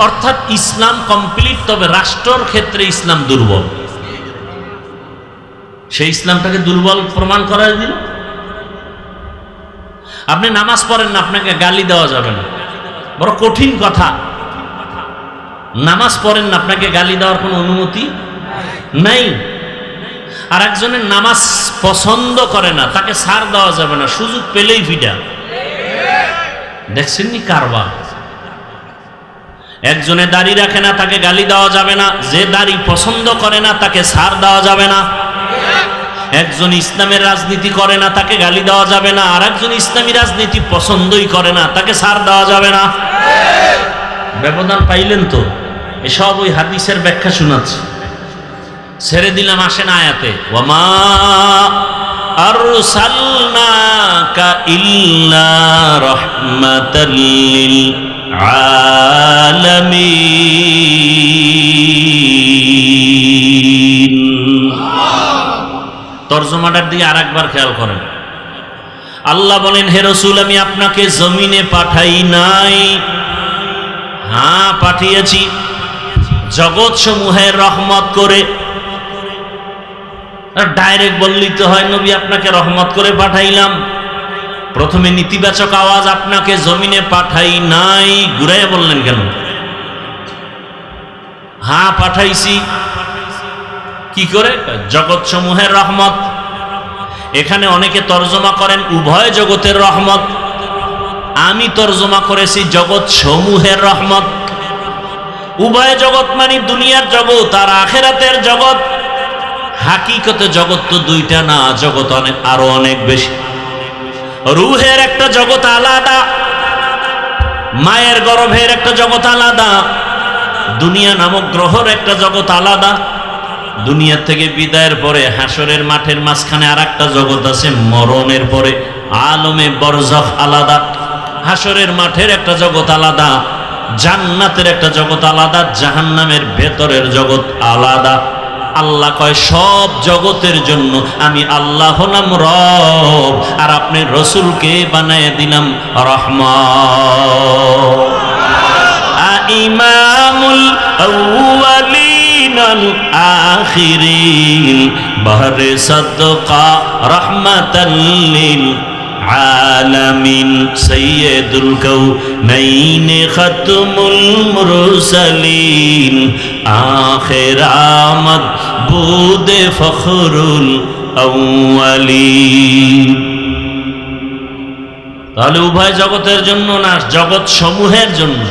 S1: অর্থাৎ ইসলাম কমপ্লিট, তবে রাষ্ট্রের ক্ষেত্রে ইসলাম দুর্বল। সেই ইসলামটাকে দুর্বল প্রমাণ করা দিল। আপনি নামাজ পড়েন না, আপনাকে গালি দেওয়া যাবে না, বড় কঠিন কথা। নামাজ পড়েন না, আপনাকে গালি দেওয়ার কোনো অনুমতি নাই। আর একজনের নামাজ পছন্দ করে না, তাকে ছাড় দেওয়া যাবে না, সুযোগ পেলেই ভিডা। দেখছেন নি কারবার? একজনে দাড়ি রাখে না, তাকে গালি দেওয়া যাবে না। যে দাড়ি পছন্দ করে না, তাকে ছাড় দেওয়া যাবে না। একজন ইসলামের রাজনীতি করে না, তাকে গালি দেওয়া যাবে না। আর একজন ইসলামী রাজনীতি পছন্দই করে না, তাকে ছাড় দেওয়া যাবে না। ব্যবধান পাইলেন তো? এসব ওই হাদিসের ব্যাখ্যা শোনাচ্ছে। ছেড়ে দিলাম, আসেন আয়াতে। ওয়ামা আরসালনাকা ইল্লা রাহমাতাল লিল আলামিন। তরজমাটার দিকে আরেকবার খেয়াল করেন। আল্লাহ বলেন, হে রাসূল, আমি আপনাকে জমিনে পাঠাই নাই। হ্যাঁ, পাঠিয়েছি জগৎ সমূহের রহমত করে। ডাইরেক্ট বললেই তো হয়, নবী আপনাকে রহমত করে পাঠাইলাম। প্রথমে নেতিবাচক আওয়াজ, আপনাকে জমিনে পাঠাই নাই, ঘুরাইয়া বললেন কেন? হ্যাঁ, পাঠাইছি। কি করে? জগৎ সমূহের রহমত। এখানে অনেকে তর্জমা করেন উভয় জগতের রহমত। আমি তর্জমা করেছি জগৎ সমূহের রহমত। উভয় জগৎ মানে দুনিয়ার জগৎ আর আখিরাতের জগৎ। হাকিকতে জগৎ তো দুইটা না, জগৎ আরো অনেক বেশি। রুহের একটা জগৎ আলাদা, মায়ের গর্ভের একটা জগৎ আলাদা, দুনিয়া নামক গ্রহের একটা জগৎ আলাদা। দুনিয়া থেকে বিদায়ের পরে হাসরের মাঠের মাঝখানে আর একটা জগৎ আছে, মরণের পরে আলমে বরজখ আলাদা। হাসরের মাঠের একটা জগৎ আলাদা, জান্নাতের একটা জগৎ আলাদা, জাহান্নামের ভেতরের জগৎ আলাদা। আল্লাহ কয়, সব জগতের জন্য আমি আল্লাহ হলাম রব, আর আপনি রসুলকে বানায় দিলাম রহমান। ইমামুল আউয়ালিন আল আখিরিন বাহরে সাদকা রাহমাতাল লিল আলামিন সাইয়্যিদুল কাউনাইন খাতমুল মুরসালিন আখির আমদ বুদে ফখরুল আউয়ালিন। তাহলে উভয় জগতের জন্য না, জগৎ সমূহের জন্য।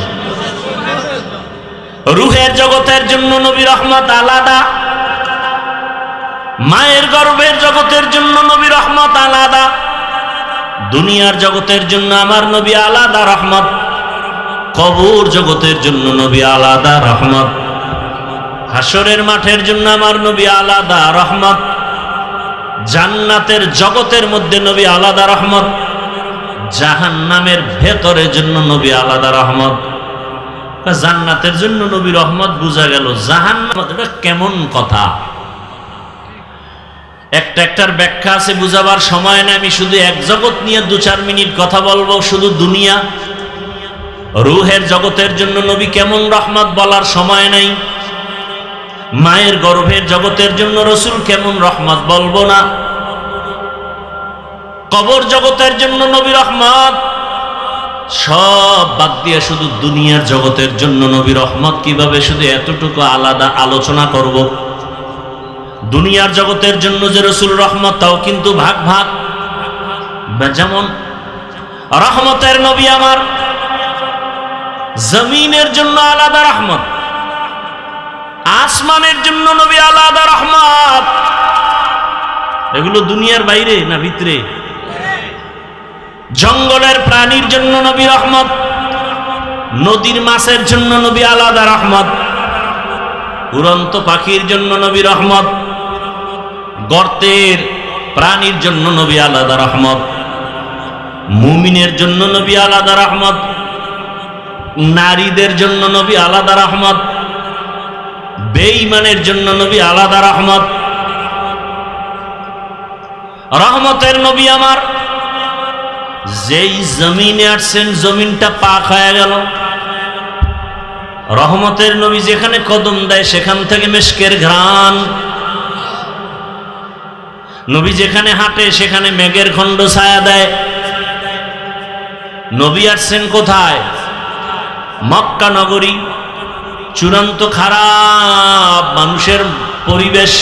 S1: রুহের জগতের জন্য নবী রহমত আলাদা, মায়ের গর্ভের জগতের জন্য নবী রহমত আলাদা, দুনিয়ার জগতের জন্য আমার নবী আলাদা রহমত, কবর জগতের জন্য নবী আলাদা রহমত, হাসরের মাঠের জন্য আমার নবী আলাদা রহমত, জান্নাতের জগতের মধ্যে নবী আলাদা রহমত, জাহান্নামের ভেতরের জন্য নবী আলাদা রহমত। জান্নাতের জন্য নবী রহমত বোঝা গেল, জাহান্নাম কেমন কথা? একটার ব্যাখ্যা আছে, বুঝাবার সময় না। আমি শুধু এক জগৎ নিয়ে 2-4 মিনিট কথা বলবো, শুধু দুনিয়া। রুহের জগতের জন্য নবী কেমন রহমত বলার সময় নাই। মায়ের গর্ভের জগতের জন্য রসুল কেমন রহমত বলবো না। কবর জগতের জন্য নবী রহমত, সব বাদ দিয়ে শুধু দুনিয়ার জগতের জন্য নবী রহমত কিভাবে, শুধু এতটুকু আলাদা আলোচনা করব। দুনিয়ার জগতের জন্য যে রসুল রহমত, তাও কিন্তু ভাগ ভাগ। যেমন রহমতের নবী আমার, জমিনের জন্য আলাদা রহমত, আসমানের জন্য নবী আলাদা রহমত। এগুলো দুনিয়ার বাইরে না ভিতরে? জঙ্গলের প্রাণীর জন্য নবী রহমত, নদীর মাছের জন্য নবী আলাদা রহমত, উড়ন্ত পাখির জন্য নবী রহমত, গর্তের প্রাণীর জন্য নবী আলাদা রহমত, মুমিনের জন্য নবী আলাদা রহমত, নারীদের জন্য নবী আলাদা রহমত, বেঈমানের জন্য নবী আলাদা রহমত। রহমতের নবী আমার, যেই জমিনে আসছেন জমিনটা পাক হয়ে গেল, রহমতের নবী যেখানে কদম দেয় সেখান থেকে মিশকের ঘ্রাণ, নবী যেখানে হাঁটে সেখানে মেঘের খণ্ড ছায়া দেয়। নবী আসছেন কোথায়? মক্কা নগরী, চূড়ান্ত খারাপ মানুষের পরিবেশ,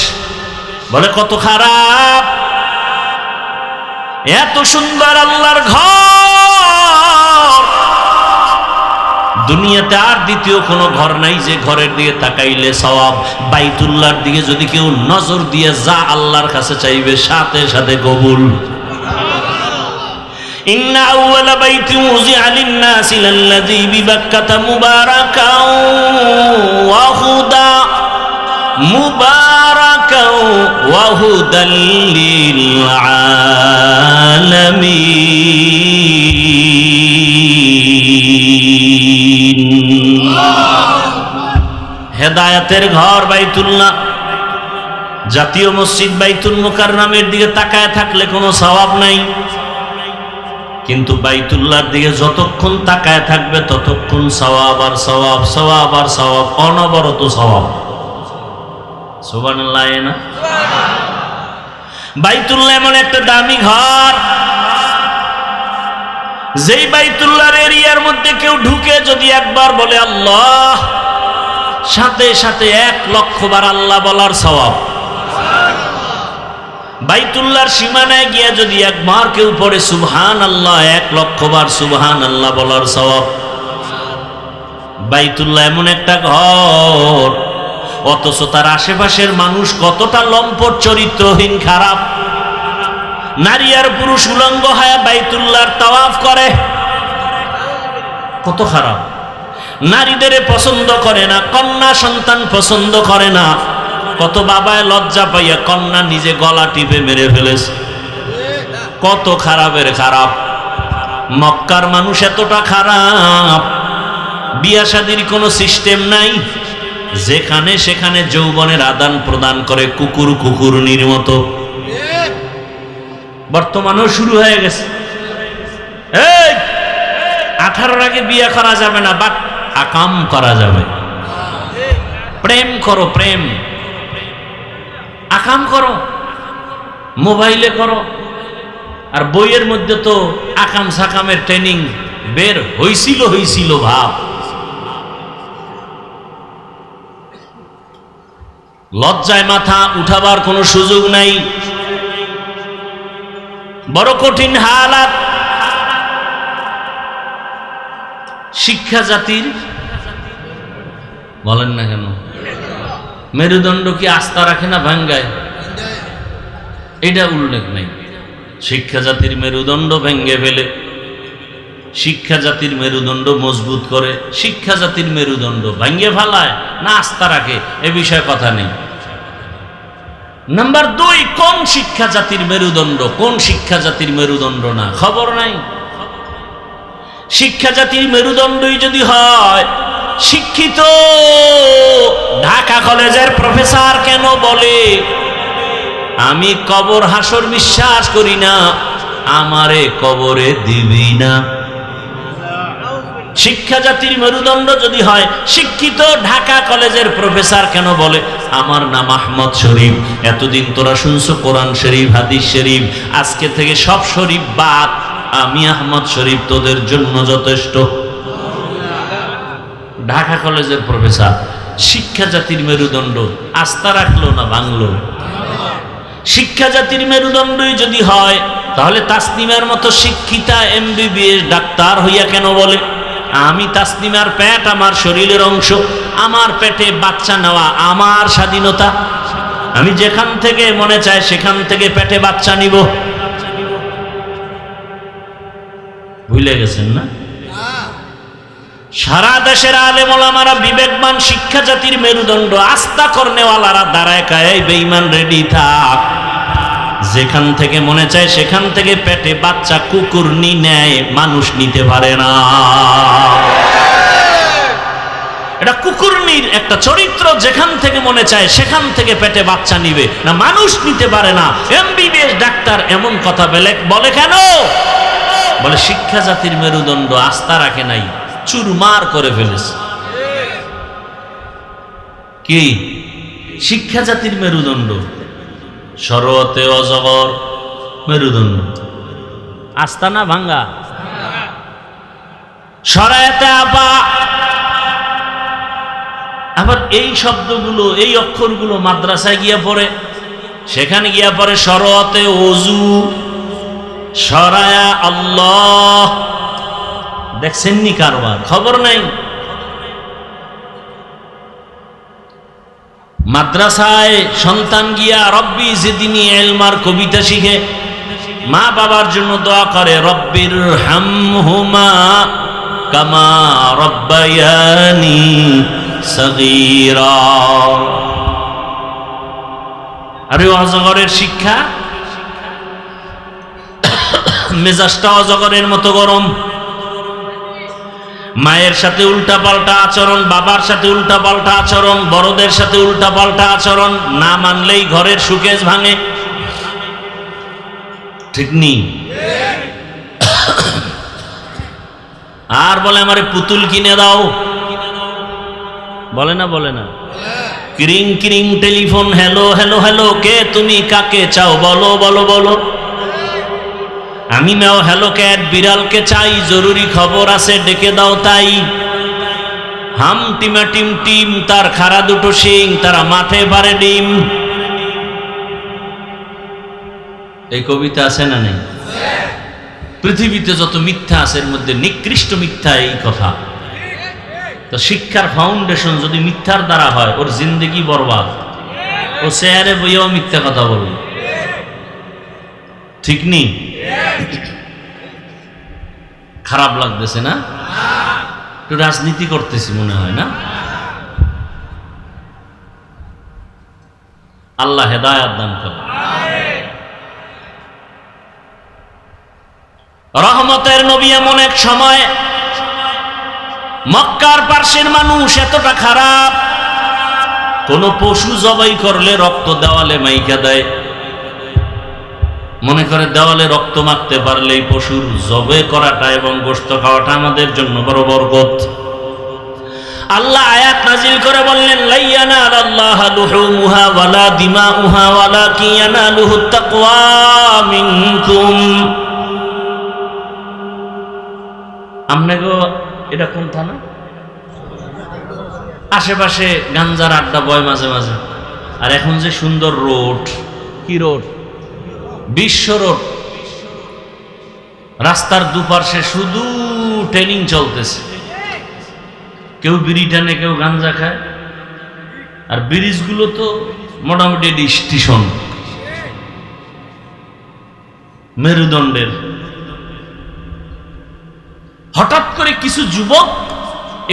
S1: বলে কত খারাপ। এত সুন্দর আল্লাহর ঘর, দুনিয়াতে আর দ্বিতীয় কোনো ঘর নাই যে ঘরের দিকে তাকাইলে সওয়াব। বাইতুল্লাহর দিকে যদি কেউ নজর দিয়ে যা আল্লাহর কাছে চাইবে সাথে সাথে কবুল। ইন্না আউওয়ালা বাইতিন উযিআ লিন-নাসি লাল্লাযী বিবাক্কাতা মুবারাকাও ওয়া হুদা মুবারাকাও ওয়া হুদাল লিল আলামিন। হেদায়েতের ঘর বাইতুল্লাহ। জাতীয় মসজিদ বাইতুল মুকাররমের দিকে তাকায় থাকলে কোনো সওয়াব নাই, কিন্তু বাইতুল্লাহর দিকে যতক্ষণ তাকায় থাকবে ততক্ষণ সওয়াব আর সওয়াব, সওয়াব আর সওয়াব, অনবরত সওয়াব। সুবহানাল্লাহ না? বাইতুল্লাহ এমন একটা দামি ঘর, যেই বাইতুল্লাহর এরিয়ার মধ্যে কেউ ঢুকে যদি একবার বলে আল্লাহ, সাথে সাথে 1,00,000 বার আল্লাহ বলার সওয়াব। বাইতুল্লাহর সীমানায় গিয়া যদি একবার কেউ পড়ে সুবহানাল্লাহ, 1,00,000 বার সুবহানাল্লাহ বলার সওয়াব। বাইতুল্লাহ এমন একটা ঘর, অথচ তার আশেপাশের মানুষ কতটা লম্পট, চরিত্রহীন, খারাপ। নারী আর পুরুষ উলঙ্গ হয়ে বাইতুল্লাহর তাওয়াফ করে, কত খারাপ। নারীদের পছন্দ করে না, কন্যা সন্তান পছন্দ করে না। কত বাবায় লজ্জা পাইয়া কন্যা নিজে গলা টিপে মেরে ফেলেছে। কত খারাপের খারাপ। মক্কার মানুষ এতটা খারাপ, বিয়া শাদীর কোনো সিস্টেম নাই, যেখানে সেখানে যৌবনের আদান প্রদান করে কুকুর কুকুরনির মতো। বর্তমানেও শুরু হয়ে গেছে। এই 18 আগে বিয়ে করা যাবে না, বাট আকাম করা যাবে। প্রেম করো, প্রেম আকাম করো, মোবাইলে করো। আর বইয়ের মধ্যে তো আকাম সাকামের ট্রেনিং বের হইছিল ভাব। লজ্জায় মাথা উঠাবার কোনো সুযোগ নাই। বড় কঠিন হালাত। শিক্ষা জাতির, বলেন না কেন, মেরুদণ্ড কি আস্থা রাখে না ভাঙ্গায়? এটা উল্লেখ নাই। শিক্ষা জাতির মেরুদণ্ড ভেঙ্গে ফেলে, শিক্ষা জাতির মেরুদণ্ড মজবুত করে। শিক্ষা জাতির মেরুদণ্ড ভেঙ্গে ফেলায় না আস্থা রাখে, এ বিষয়ে কথা নেই। নাম্বার 2, কোন শিক্ষা জাতির মেরুদণ্ড, কোন শিক্ষা জাতির মেরুদণ্ড না, খবর নাই। শিক্ষা জাতির মেরুদণ্ডই যদি হয়, শিক্ষিত ঢাকা কলেজের প্রফেসর কেন বলে আমি কবর হাসর বিশ্বাস করি না, আমারে কবরে দিবি না। শিক্ষা জাতির মেরুদণ্ড যদি হয়, শিক্ষিত ঢাকা কলেজের প্রফেসর কেন বলে আমার নাম আহমদ শরীফ। এতদিন তোরা শুনছো কোরআন শরীফ, হাদিস শরীফ, আজকে থেকে সব শরীফ বাদ, আমি আহমদ শরীফ তোদের জন্য যথেষ্ট। ঢাকা কলেজের প্রফেসর শিক্ষা জাতির মেরুদণ্ড আস্থা রাখলো না ভাঙলো? শিক্ষা জাতির মেরুদণ্ডই যদি হয়, তাহলে তাসনিমার মতো শিক্ষিতা MBBS ডাক্তার হইয়া কেন বলে আমি তাসনিমার পেট আমার শরীরের অংশ, আমার পেটে বাচ্চা নেওয়া আমার স্বাধীনতা, আমি যেখান থেকে মনে চায় সেখান থেকে পেটে বাচ্চা নিব। ভুলে গেছেন না? সারা দেশের আলেম ওলামারা, বিবেকবান, শিক্ষা জাতির মেরুদণ্ড, আস্থা করনেওয়ালারা দাঁড়ায় কায় বেঈমান রেডি থাক, যেখান থেকে মনে চায় সেখান থেকে পেটে বাচ্চা কুকুরনি নেয়, মানুষ নিতে পারে না। এটা কুকুরনির একটা চরিত্র, যেখান থেকে মনে চায় সেখান থেকে পেটে বাচ্চা নিবে না, মানুষ নিতে পারে না। MBBS ডাক্তার এমন কথা বলে কেন? বলে শিক্ষা জাতির মেরুদণ্ড আস্থা রাখে নাই, চুরমার করে ফেলেছে। কি শিক্ষা জাতির মেরুদণ্ড, শরতে অজগর মেরুদণ্ড, আস্তানা ভাঙ্গা, সরায়াতে আবা। আবার এই শব্দগুলো, এই অক্ষরগুলো মাদ্রাসায় গিয়া পড়ে, সেখানে গিয়া পড়ে শরতে ওযু, সরায়া আল্লাহ। দেখছেন নি কারবার? খবর নাই। মাদ্রাসায় সন্তান গিয়া রব্বি জিদনি ইলমার কবিতা শিখে, মা বাবার জন্য দোয়া করে রব্বির হামহুমা কামা রব্বায়ানি সগীরা। আর ওই অজগরের শিক্ষা, মেজাজটা অজগরের মতো গরম। মায়ের সাথে উল্টা পাল্টা আচরণ, বাবার সাথে উল্টা পাল্টা আচরণ, বড়দের সাথে উল্টা পাল্টা আচরণ, না মানলেই ঘরের সুকেশ ভাঙে। ঠিক নেই? আর বলে আমারে পুতুল কিনে দাও, বলে না? বলে না? ক্রিং ক্রিং টেলিফোন, হ্যালো হ্যালো হ্যালো, কে তুমি, কাকে চাও, বলো বলো বলো। আমি নাও হ্যালো ক্যাট, বিড়ালকে চাই, জরুরি খবর আছে, ডেকে দাও তাই। হাম টিমা টিম টিম, তার খাড়া দুটো শিং, তারা মাঠে পারে ডিম। এই কবিতা আছে না নেই? পৃথিবীতে যত মিথ্যা আছে এর মধ্যে নিকৃষ্ট মিথ্যা এই কথা। তো শিক্ষার ফাউন্ডেশন যদি মিথ্যার দ্বারা হয়, ওর জিন্দেগি বরবাদ। ও চেয়ারে বইয়াও মিথ্যা কথা বলবে। ঠিক নেই? খারাপ লাগতেছে না? একটু রাজনীতি করতেছি মনে হয় না? আল্লাহ হেদায়াত দান করে। রহমতের নবী এমন এক সময়, মক্কার পার্শ্বের মানুষ এতটা খারাপ, কোন পশু জবাই করলে রক্ত দেওয়ালে মাইকা দেয়, মনে করে দেওয়ালে রক্ত মাখতে পারলেই পশুর জবে করাটা এবং গোশত খাওয়াটা আমাদের জন্য বড় বরকত। আল্লাহ আয়াত নাজিল করে বললেন, লা ইয়ানালাল্লাহু লুহুমুহা ওয়ালা দিমাউহা ওয়ালাকিন ইয়ানালুহুত তাকওয়া মিনকুম। আমনেগো এটা কোন থানা? আশেপাশে গাঞ্জার আড্ডা বয় মাঝে মাঝে। আর এখন যে সুন্দর রোড, কি রোড? বিশ্ব রোড। রাস্তার দুপাশে শুধু ট্রেনিং চলতেছে, কেউ বিড়ি টানে, কেউ গাঞ্জা খায়। আর ব্রিজগুলো তো মোটামুটি স্টেশন, মেরুদণ্ডের। হঠাৎ করে কিছু যুবক,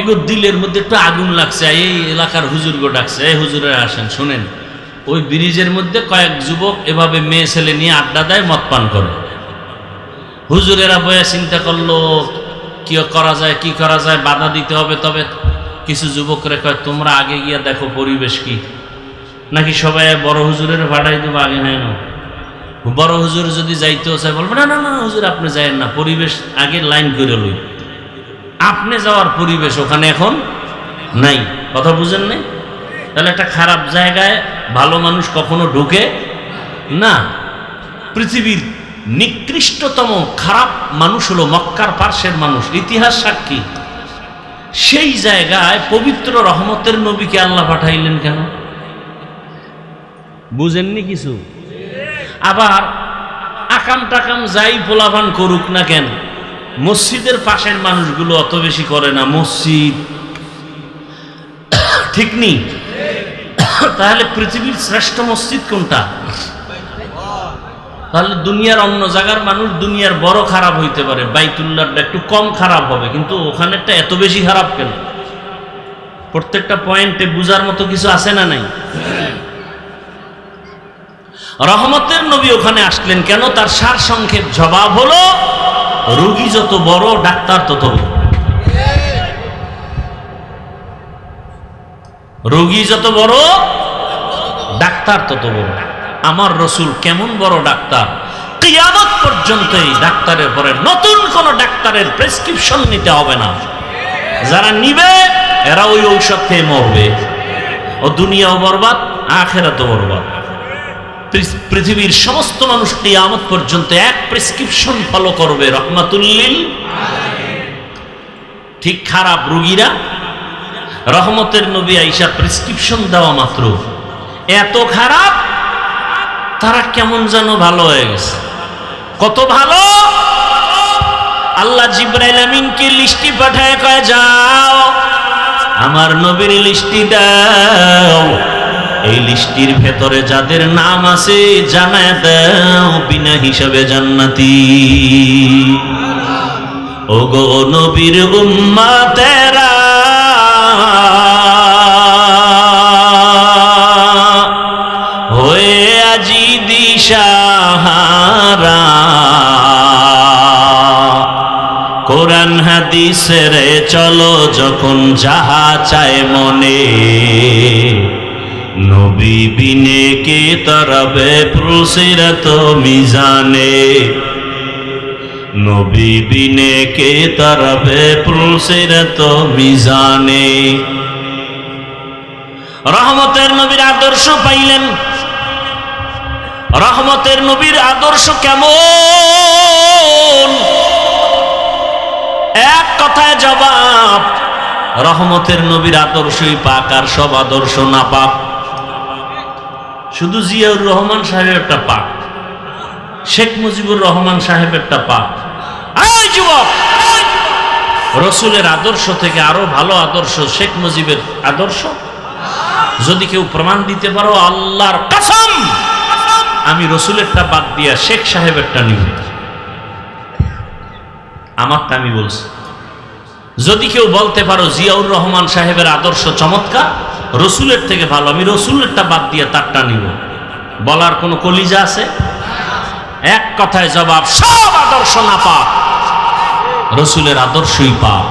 S1: এগো দিলের মধ্যে একটু আগুন লাগছে, এই এলাকার হুজুরগো ডাকছে, এই হুজুরেরা আসেন শোনেন। ওই ব্রিজের মধ্যে কয়েক যুবক এভাবে মেয়ে ছেলে নিয়ে আড্ডা দেয়, মদ পান করে। হুজুরেরা বয়ে চিন্তা করলো কি করা যায়, কি করা যায়, বাধা দিতে হবে। তবে কিছু যুবকরা কয়, তোমরা আগে গিয়া দেখো পরিবেশ কি, নাকি সবাই বড় হুজুরের ভাড়াই দেবো আগে। হ্যাঁ না, বড় হুজুর যদি যাইতেও চায় বলবো, না না না হুজুর আপনি যায়েন না, পরিবেশ আগে লাইন করে লই। আপনি যাওয়ার পরিবেশ ওখানে এখন নাই। কথা বুঝেন নাই? তাহলে একটা খারাপ জায়গায় ভালো মানুষ কখনো ঢুকে না। পৃথিবীর নিকৃষ্টতম খারাপ মানুষ হলো মক্কার পার্শ্বের মানুষ, ইতিহাস সাক্ষী। সেই জায়গায় পবিত্র রহমতের নবীকে আল্লাহ পাঠাইলেন কেন? বুঝেননি কিছু? আবার আকাম টাকাম যাই পোলাপান করুক না কেন, মসজিদের পাশের মানুষগুলো অত বেশি করে না। মসজিদ ঠিক নেই? তাহলে পৃথিবীর শ্রেষ্ঠ মসজিদ কোনটা? তাহলে দুনিয়ার অন্য জায়গার মানুষ দুনিয়ার বড় খারাপ হইতে পারে, বাইতুল্লাহটা একটু কম খারাপ হবে, কিন্তু ওখানেরটা এত বেশি খারাপ কেন? প্রত্যেকটা পয়েন্টে বুঝার মতো কিছু আছে না নাই? রহমতের নবী ওখানে আসলেন কেন? তার সার সংক্ষেপ জবাব হলো, রোগী যত বড় ডাক্তার তত বড়। রোগী যত বড় ডাক্তার তত বড়। আমার রসুল কেমন বড় ডাক্তার, কিয়ামত পর্যন্ত এই ডাক্তারের পরে নতুন কোন ডাক্তারের প্রেসক্রিপশন নিতে হবে না। যারা নিবে এরা ওই ঔষধ খেয়ে মরবে। ও দুনিয়াও বরবাদ, আখিরাতও বরবাদ। পৃথিবীর সমস্ত মানুষ কিয়ামত পর্যন্ত এক প্রেসক্রিপশন ফলো করবে, রহমাতুল লিল আলামিন। ঠিক খারাপ রোগীরা রহমতের নবী আইসা প্রেসক্রিপশন দেওয়া মাত্র এত খারাপ, তারা কেমন যেন ভালো হয়ে গেছে। কত ভালো! আল্লাহ জিবরাইল আমিনকে লিস্টি পাঠায়, কয় যাও আমার নবীর লিস্টি দাও, এই লিস্টির ভেতরে যাদের নাম আছে জানায় দাও বিনা হিসাবে জান্নাতি। ওগো নবীর উম্মতেরা, হয়ে আজি দিশাহারা, কোরআন হাদিসের চলো যখন যাহা চায় মনে, নবী বিনে কে তরবে পুলসিরাত মিজানে, নবী বিনে কে তরবে পুলসিরাত মিজানে। রহমতের নবীর আদর্শ পাইলেন। রহমতের নবীর আদর্শ কেমন? এক কথায় জবাব, রহমতের নবীর আদর্শই পাক, আর সব আদর্শ না পাক। শুধু জিয়াউর রহমান সাহেবেরটা পাক, শেখ মুজিবুর রহমান সাহেবেরটা পাক। এই যুবক, রসুলের আদর্শ থেকে আরো ভালো আদর্শ শেখ মুজিবের আদর্শ। যদি কেউ প্রমাণ দিতে পারো, আল্লাহর কসম আমি রসুলেরটা বাদ দিয়া শেখ সাহেবেরটা নিব। আমারটা আমি বলছি। যদি কেউ বলতে পারো জিয়াউর রহমান সাহেবের আদর্শ চমৎকার, রসুলের থেকে ভালো, আমি রসুলেরটা বাদ দিয়ে তারটা নিব। বলার কোনো কলিজা আছে? এক কথায় জবাব, সব আদর্শ না পাক, রসুলের আদর্শই পাক।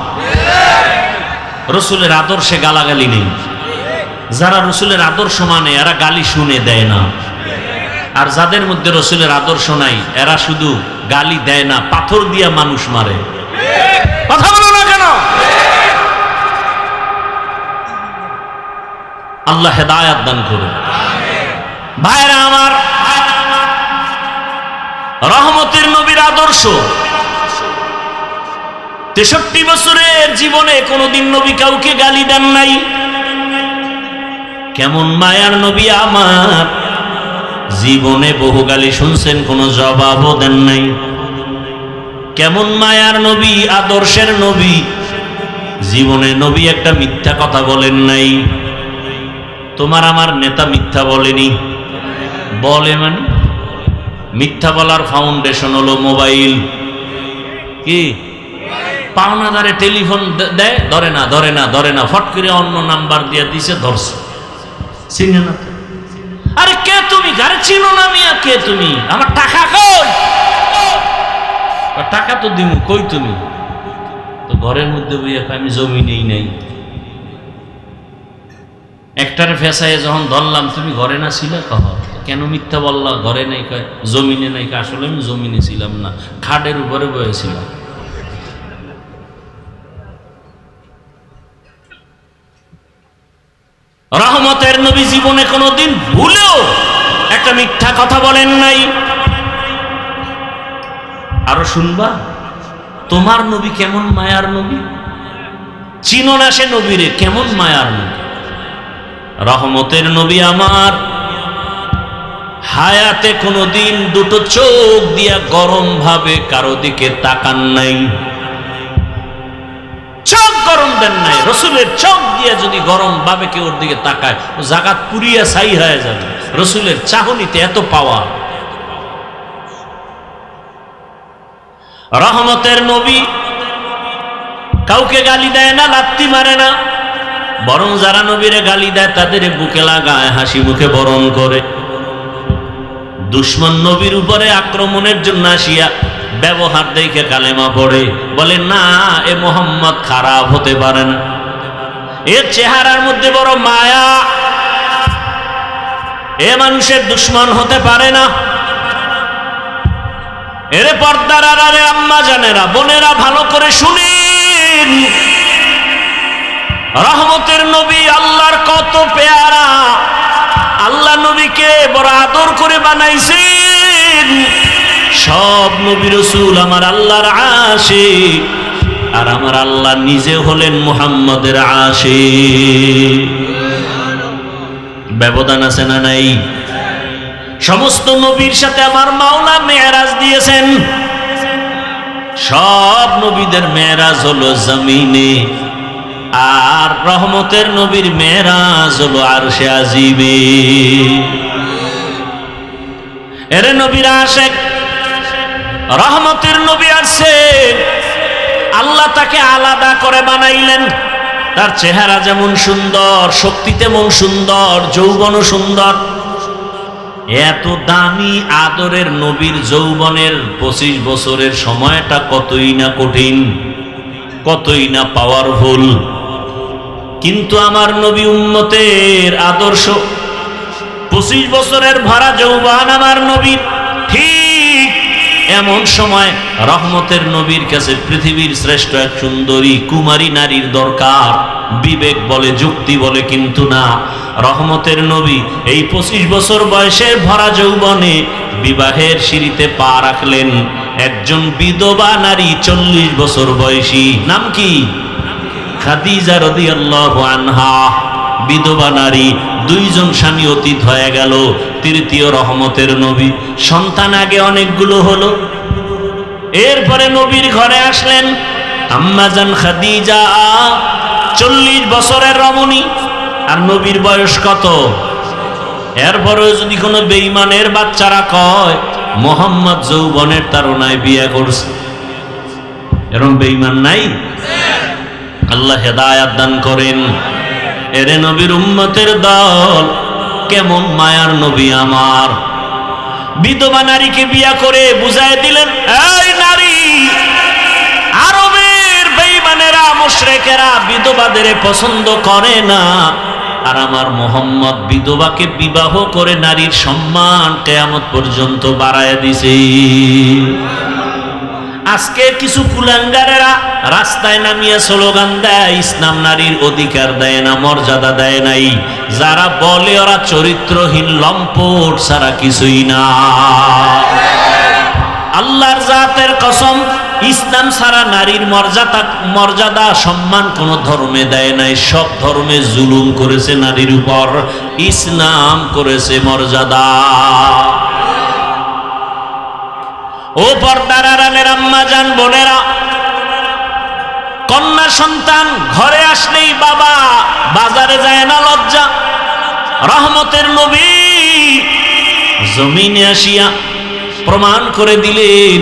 S1: রসুলের আদর্শে গালাগালি নেই। যারা রসুলের আদর্শ মানে এরা গালি শুনে দেয় না, আর যাদের মধ্যে রসুলের আদর্শ নাই এরা শুধু গালি দেয় না, পাথর দিয়া মানুষ মারে। কথা বলো না কেন? আল্লাহ হেদায়াত দান করুন। ভাইরা আমার, রহমতের নবীর আদর্শ 63 বছরের জীবনে কোনদিন নবী কাউকে গালি দেন নাই। কেমন মায়ার নবী আমার, জীবনে বহু গালি শুনছেন, কোনো জবাবও দেন নাই। কেমন মায়ার নবী, আদর্শের নবী, জীবনে নবী একটা মিথ্যা কথা বলেন নাই। তোমার আমার নেতা মিথ্যা বলেনি, বলে মানে মিথ্যা বলার ফাউন্ডেশন হলো মোবাইল। কি পাওনাদারে টেলিফোন দেয়, ধরে না ধরে না ধরে না, ফট করে অন্য নাম্বার দিয়ে দিছে, ধরছে। চিনে না। আরে কে তুমি? গাড়ি চিনো না মিয়া, কে তুমি? আমার টাকা কই? টাকা তো দিমু, কই তুমি? তো ঘরের মধ্যে বইয়া আমি জমি নেই নাই। একটার ফেসায় যখন ধরলাম, তুমি ঘরে না ছিলে? কহ কেন মিথ্যা বললা? ঘরে নাই, কয় জমিনে নাই। আসলে আমি জমিনে ছিলাম না, খাটের উপরে বয়েছিলাম। রহমতের নবী জীবনে কোনোদিন ভুলেও একটা মিথ্যা কথা বলেন নাই। আরো শুনবা, তোমার নবী কেমন মায়ার নবী, চিনো না সে নবীরে, কেমন মায়ার নবী। রহমতের নবী আমার হায়াতে কোনোদিন দুটো চোখ দিয়া গরম ভাবে কারো দিকে তাকান নাই, চোখ গরম দেন নাই। রসুলের চোখ দিয়ে যদি গরম ভাবে কেউ ওর দিকে তাকায়, ও জাগাত পুরিয়া ছাই হয়ে যাবে। রসুলের চাহনিতে এত পাওয়া। রহমতের নবী কাউকে গালি দেয় না, লাত্তি মারে না, বরং যারা নবীরে গালি দেয় তাদের বুকে লাগায়, হাসি মুখে বরণ করে। দুশ্মন নবীর উপরে আক্রমণের জন্য আসিয়া ব্যবহার দেখে কালেমা পড়ে, বলে না এ মোহাম্মদ খারাপ হতে পারে না, এর চেহারার মধ্যে বড় মায়া, এ মানুষের দুশ্মন হতে পারে না। এরে পর্দার আড়ালে আম্মা জানেরা, বোনেরা ভালো করে শুনেন, রহমতের নবী আল্লাহর কত পেয়ারা, করে বানাইছেন। সব নবী রাসূল আমার আল্লাহর আশিক, আর আমার আল্লাহ নিজে হলেন মুহাম্মদের আশিক। ব্যবধান আছে না নাই? সমস্ত নবীর সাথে আমার মাওলা মেরাজ দিয়েছেন। সব নবীদের মেরাজ হলো জমিনে, আর রহমতের নবীর মেরাজ হলো আরশে আজিমে। এরে নবীর আশিক, রহমতের নবী আছে, আল্লাহ তাকে আলাদা করে বানাইলেন। তার চেহারা যেমন সুন্দর, শক্তি তেমন সুন্দর, যৌবনও সুন্দর। এত দামি আদরের নবীর যৌবনের 25 বছরের সময়টা কতই না কঠিন, কতই না পাওয়ারফুল। কিন্তু আমার নবী উম্মতের আদর্শ, 25 বছরের ভরা যৌবন আমার নবীর। ঠিক এমন সময় রহমতের নবীর কাছে পৃথিবীর শ্রেষ্ঠ এক সুন্দরী কুমারী নারীর দরকার। বিবেক বলে, যুক্তি বলে, কিন্তু না। রহমতের নবী এই 25 বছর বয়সের ভরা যৌবনে বিবাহের সিঁড়িতে পা রাখলেন। একজন বিধবা নারী, 40 বছর বয়সী। নাম কি? খাদিজা রাদিয়াল্লাহু আনহা। বিধবা নারী, 2 জন স্বামী অতীত হয়ে গেল। তৃতীয় রহমতের নবী। সন্তান আগে অনেকগুলো হলো। এরপরে নবীর ঘরে আসলেন আম্মাজান খাদিজা, 40 বছরের রমণী। আর নবীর বয়স কত? এরপরে যদি কোনো বেঈমানের বাচ্চারা কয় মোহাম্মদ যৌবনের তারুণায় বিয়ে করছে, এরকম বেঈমান নাই? আল্লাহ হেদায়াত দান করেন। এরে নবীর উম্মতের দল, কেমন মায়ার নবী আমার। বিধবা নারীকে বিয়া করে বুঝায় দিলেন, এই নারী, আরবের বেঈমানেরা, মুশরিকেরা বিধবাদের পছন্দ করে না, আর আমার মোহাম্মদ বিধবাকে বিবাহ করে নারীর সম্মান কিয়ামত পর্যন্ত বাড়ায় দিছে। আজকে কিছু কুলাঙ্গারেরা রাস্তায় নামিয়ে স্লোগান দেয়, ইসলাম নারীর অধিকার দেয় না, মর্যাদা দেয় নাই। যারা বলে ওরা চরিত্রহীন লম্পট ছাড়া কিছুই না। আল্লাহর জাতের কসম, ইসলাম ছাড়া নারীর মর্যাদা সম্মান কোন ধর্মে দেয় নাই। সব ধর্মে জুলুম করেছে নারীর উপর, ইসলাম করেছে মর্যাদা। ও পর্দার আড়ালের আম্মা জান, বোনেরা, কন্যা সন্তান ঘরে আসলেই বাবা বাজারে যায় না লজ্জা। রহমতের নবী জমিনে আসিয়া প্রমাণ করে দিলেন,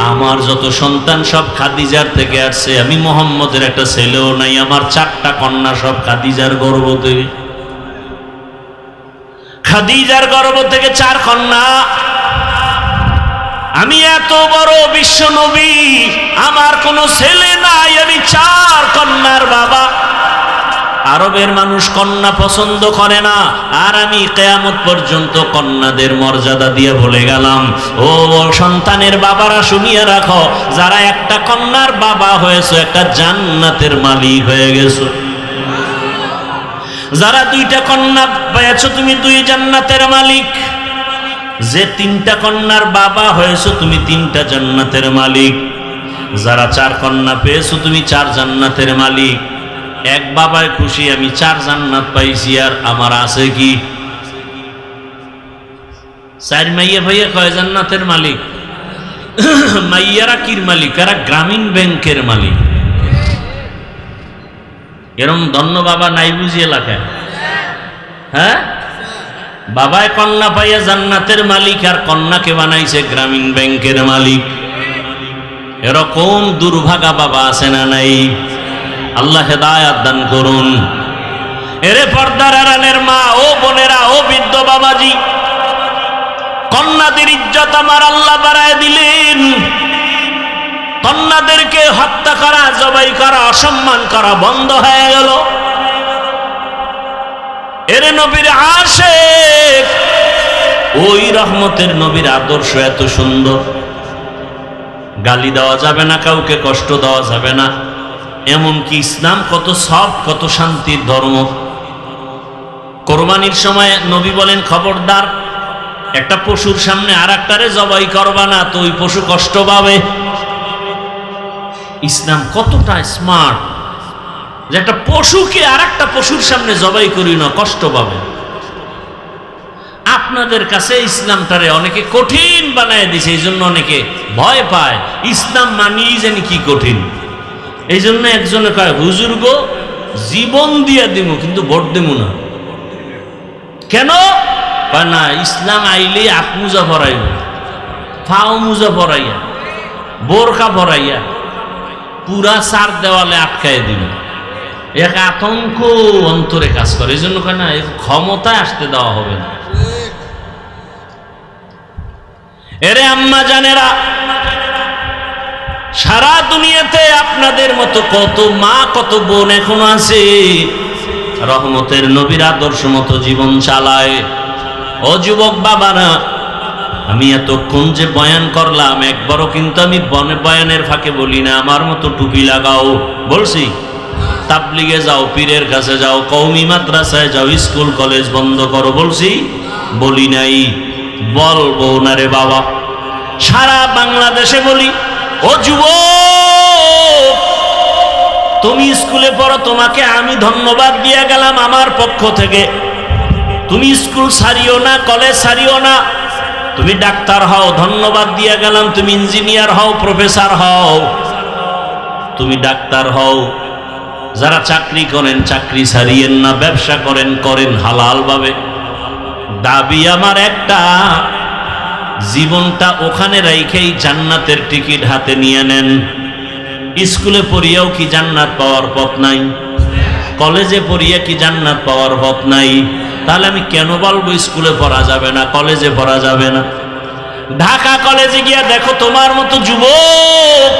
S1: আমার যত সন্তান সব খাদিজার থেকে আসছে। আমি মোহাম্মদের একটা ছেলেও নাই, আমার 4টা কন্যা সব খাদিজার গর্ভ থেকে। খাদিজার গর্ভ থেকে 4 কন্যা। আমি এত বড় বিশ্ব নবী, আমার কোনো ছেলে নাই, আমি 4 কন্যার বাবা। আরবের মানুষ কন্যা পছন্দ করে না, আর আমি কিয়ামত পর্যন্ত কন্যাদের মর্যাদা দিয়ে বলে গেলাম, ও সন্তানের বাবারা শুনিয়ে রাখো, যারা একটা কন্যার বাবা হয়েছে, একটা জান্নাতের মালিক হয়ে গেছো। যারা 2টা কন্যা পেয়েছো, তুমি 2 জান্নাতের মালিক। যে 3টা কন্যার বাবা হয়েছো, তুমি 3টা জান্নাতের মালিক। যারা 4 কন্যা পেয়েছো, তুমি 4 জান্নাতের মালিক। এক বাবায় খুশি, আমি 4 জান্নাত পাইছি, আর আমার আছে কি? 4 মাইয়া ভাইয়া কয় জান্নাতের মালিক? মাইয়ারা কির মালিক? এরা গ্রামীণ ব্যাংকের মালিক। এরম ধন্য বাবা নাই বুঝি এলাকায়? হ্যাঁ, বাবায় কন্যা পাইয়া জান্নাতের মালিক, আর কন্যাকে বানাইছে গ্রামীণ ব্যাংকের মালিক। এরকম দুর্ভাগা বাবা আছে না নাই? আল্লাহ হেদায়াত দান করুন। এরে পর্দার আড়ালের মা ও বোনেরা, ও বৃদ্ধ বাবাজি, কন্যাদের ইজ্জত আমার আল্লাহ বাড়ায় দিলেন। কন্যাদেরকে হত্যা করা, জবাই করা, অসম্মান করা বন্ধ হয়ে গেল। এরে নবীর আশিক, ওই রহমতের নবীর আদর্শ এত সুন্দর, গালি দেওয়া যাবে না, কাউকে কষ্ট দেওয়া যাবে না। এমনকি ইসলাম কত সফট, কত শান্তির ধর্ম। কোরবানির সময় নবী বলেন, খবরদার একটা পশুর সামনে আর একটারে জবাই করবা না, তো ওই পশু কষ্ট পাবে। ইসলাম কতটা স্মার্ট যে একটা পশুকে আর একটা পশুর সামনে জবাই করি না, কষ্ট পাবে। আপনাদের কাছে ইসলামটারে অনেকে কঠিন বানায় দিছে, এই জন্য অনেকে ভয় পায়। ইসলাম মানিয়ে জানি কি কঠিন। এই জন্য একজনে কয়, হুজুর গো জীবন দিয়া দিব কিন্তু ভোট দেব না। কেন? না, ইসলাম আইলে আপ মুজা পরাইব, ফাও মুজা পরাইয়া, বোরখা পরাইয়া পুরা চার দেওয়ালে আটকায় দিল। এক আতঙ্ক অন্তরে কাজ করে। এই জন্য কয় না, ক্ষমতায় আসতে দেওয়া হবে না। এরে আম্মা জানেরা, সারা দুনিয়াতে আপনাদের মতো কত মা কত বোন এখনো আছে রহমতের নবীর আদর্শ মতো জীবন চালায়। ও যুবক বাবারা, আমি এতক্ষণ যে বয়ান করলাম একবারও কিন্তু আমি বয়ানের ফাঁকে বলি না আমার মতো টুপি লাগাও। বলছি তাবলিগে যাও, পীরের কাছে যাও, কওমি মাদ্রাসায় যাও, স্কুল কলেজ বন্ধ করো, বলছি? বলি নাই, বলবো না রে বাবা। সারা বাংলাদেশে বলি, ও যুবক তুমি স্কুলে পড়ো, তোমাকে আমি ধন্যবাদ দিয়ে গেলাম আমার পক্ষ থেকে। তুমি স্কুল ছাড়িও না, কলেজ ছাড়িও না, তুমি ডাক্তার হও, ধন্যবাদ দিয়ে গেলাম। তুমি ইঞ্জিনিয়ার হও, প্রফেসর হও, তুমি ডাক্তার হও। যারা চাকরি করেন চাকরি ছাড়িয়েন না, ব্যবসা করেন করেন হালাল ভাবে। দাবি আমার একটা, জীবনটা ওখানে রাইখেই জান্নাতের টিকিট হাতে নিয়ে নেন। স্কুলে পড়িয়াও কি জান্নাত পাওয়ার পথ নাই? কলেজে পড়িয়া কি জান্নাত পাওয়ার পথ নাই? তাহলে আমি কেন বলবো স্কুলে পড়া যাবে না, কলেজে পড়া যাবে না? ঢাকা কলেজে গিয়া দেখো তোমার মতো যুবক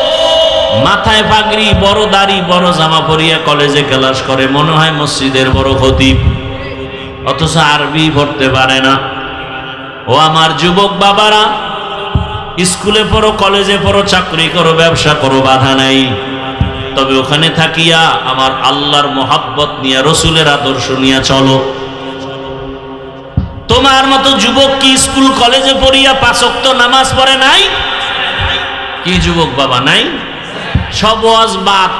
S1: মাথায় পাগড়ি, বড় দাড়ি, বড় জামা পরিয়া কলেজে ক্লাস করে, মনে হয় মসজিদের বড় খতিব, অথচ আরবি পড়তে পারে না। ও আমার যুবক বাবারা, স্কুলে পড়ো, কলেজে পড়ো, চাকরি করো, ব্যবসা করো, বাধা নাই। তবে ওখানে থাকিয়া আমার আল্লাহর মোহাব্বত নিয়ে, রসুলের আদর্শ নিয়ে চলো। তোমার মতো যুবক কি স্কুল কলেজে পড়িয়া 5 ওয়াক্ত নামাজ পড়ে নাই? কি যুবক বাবা নাই? সব ওয়াজ বাদ।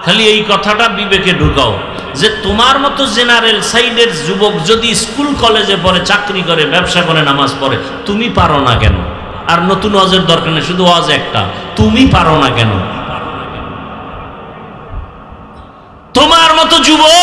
S1: খালি এই কথাটা বিবেকে ঢুকাও যে তোমার মতো জেনারেল সাইডের যুবক যদি স্কুল কলেজে পড়ে, চাকরি করে, ব্যবসা করে, নামাজ পড়ে, তুমি পারো না কেন? আর নতুন ওয়াজের দরকার নেই, শুধু ওয়াজ একটা, তুমি পারো না কেন? তোমার মতো যুবক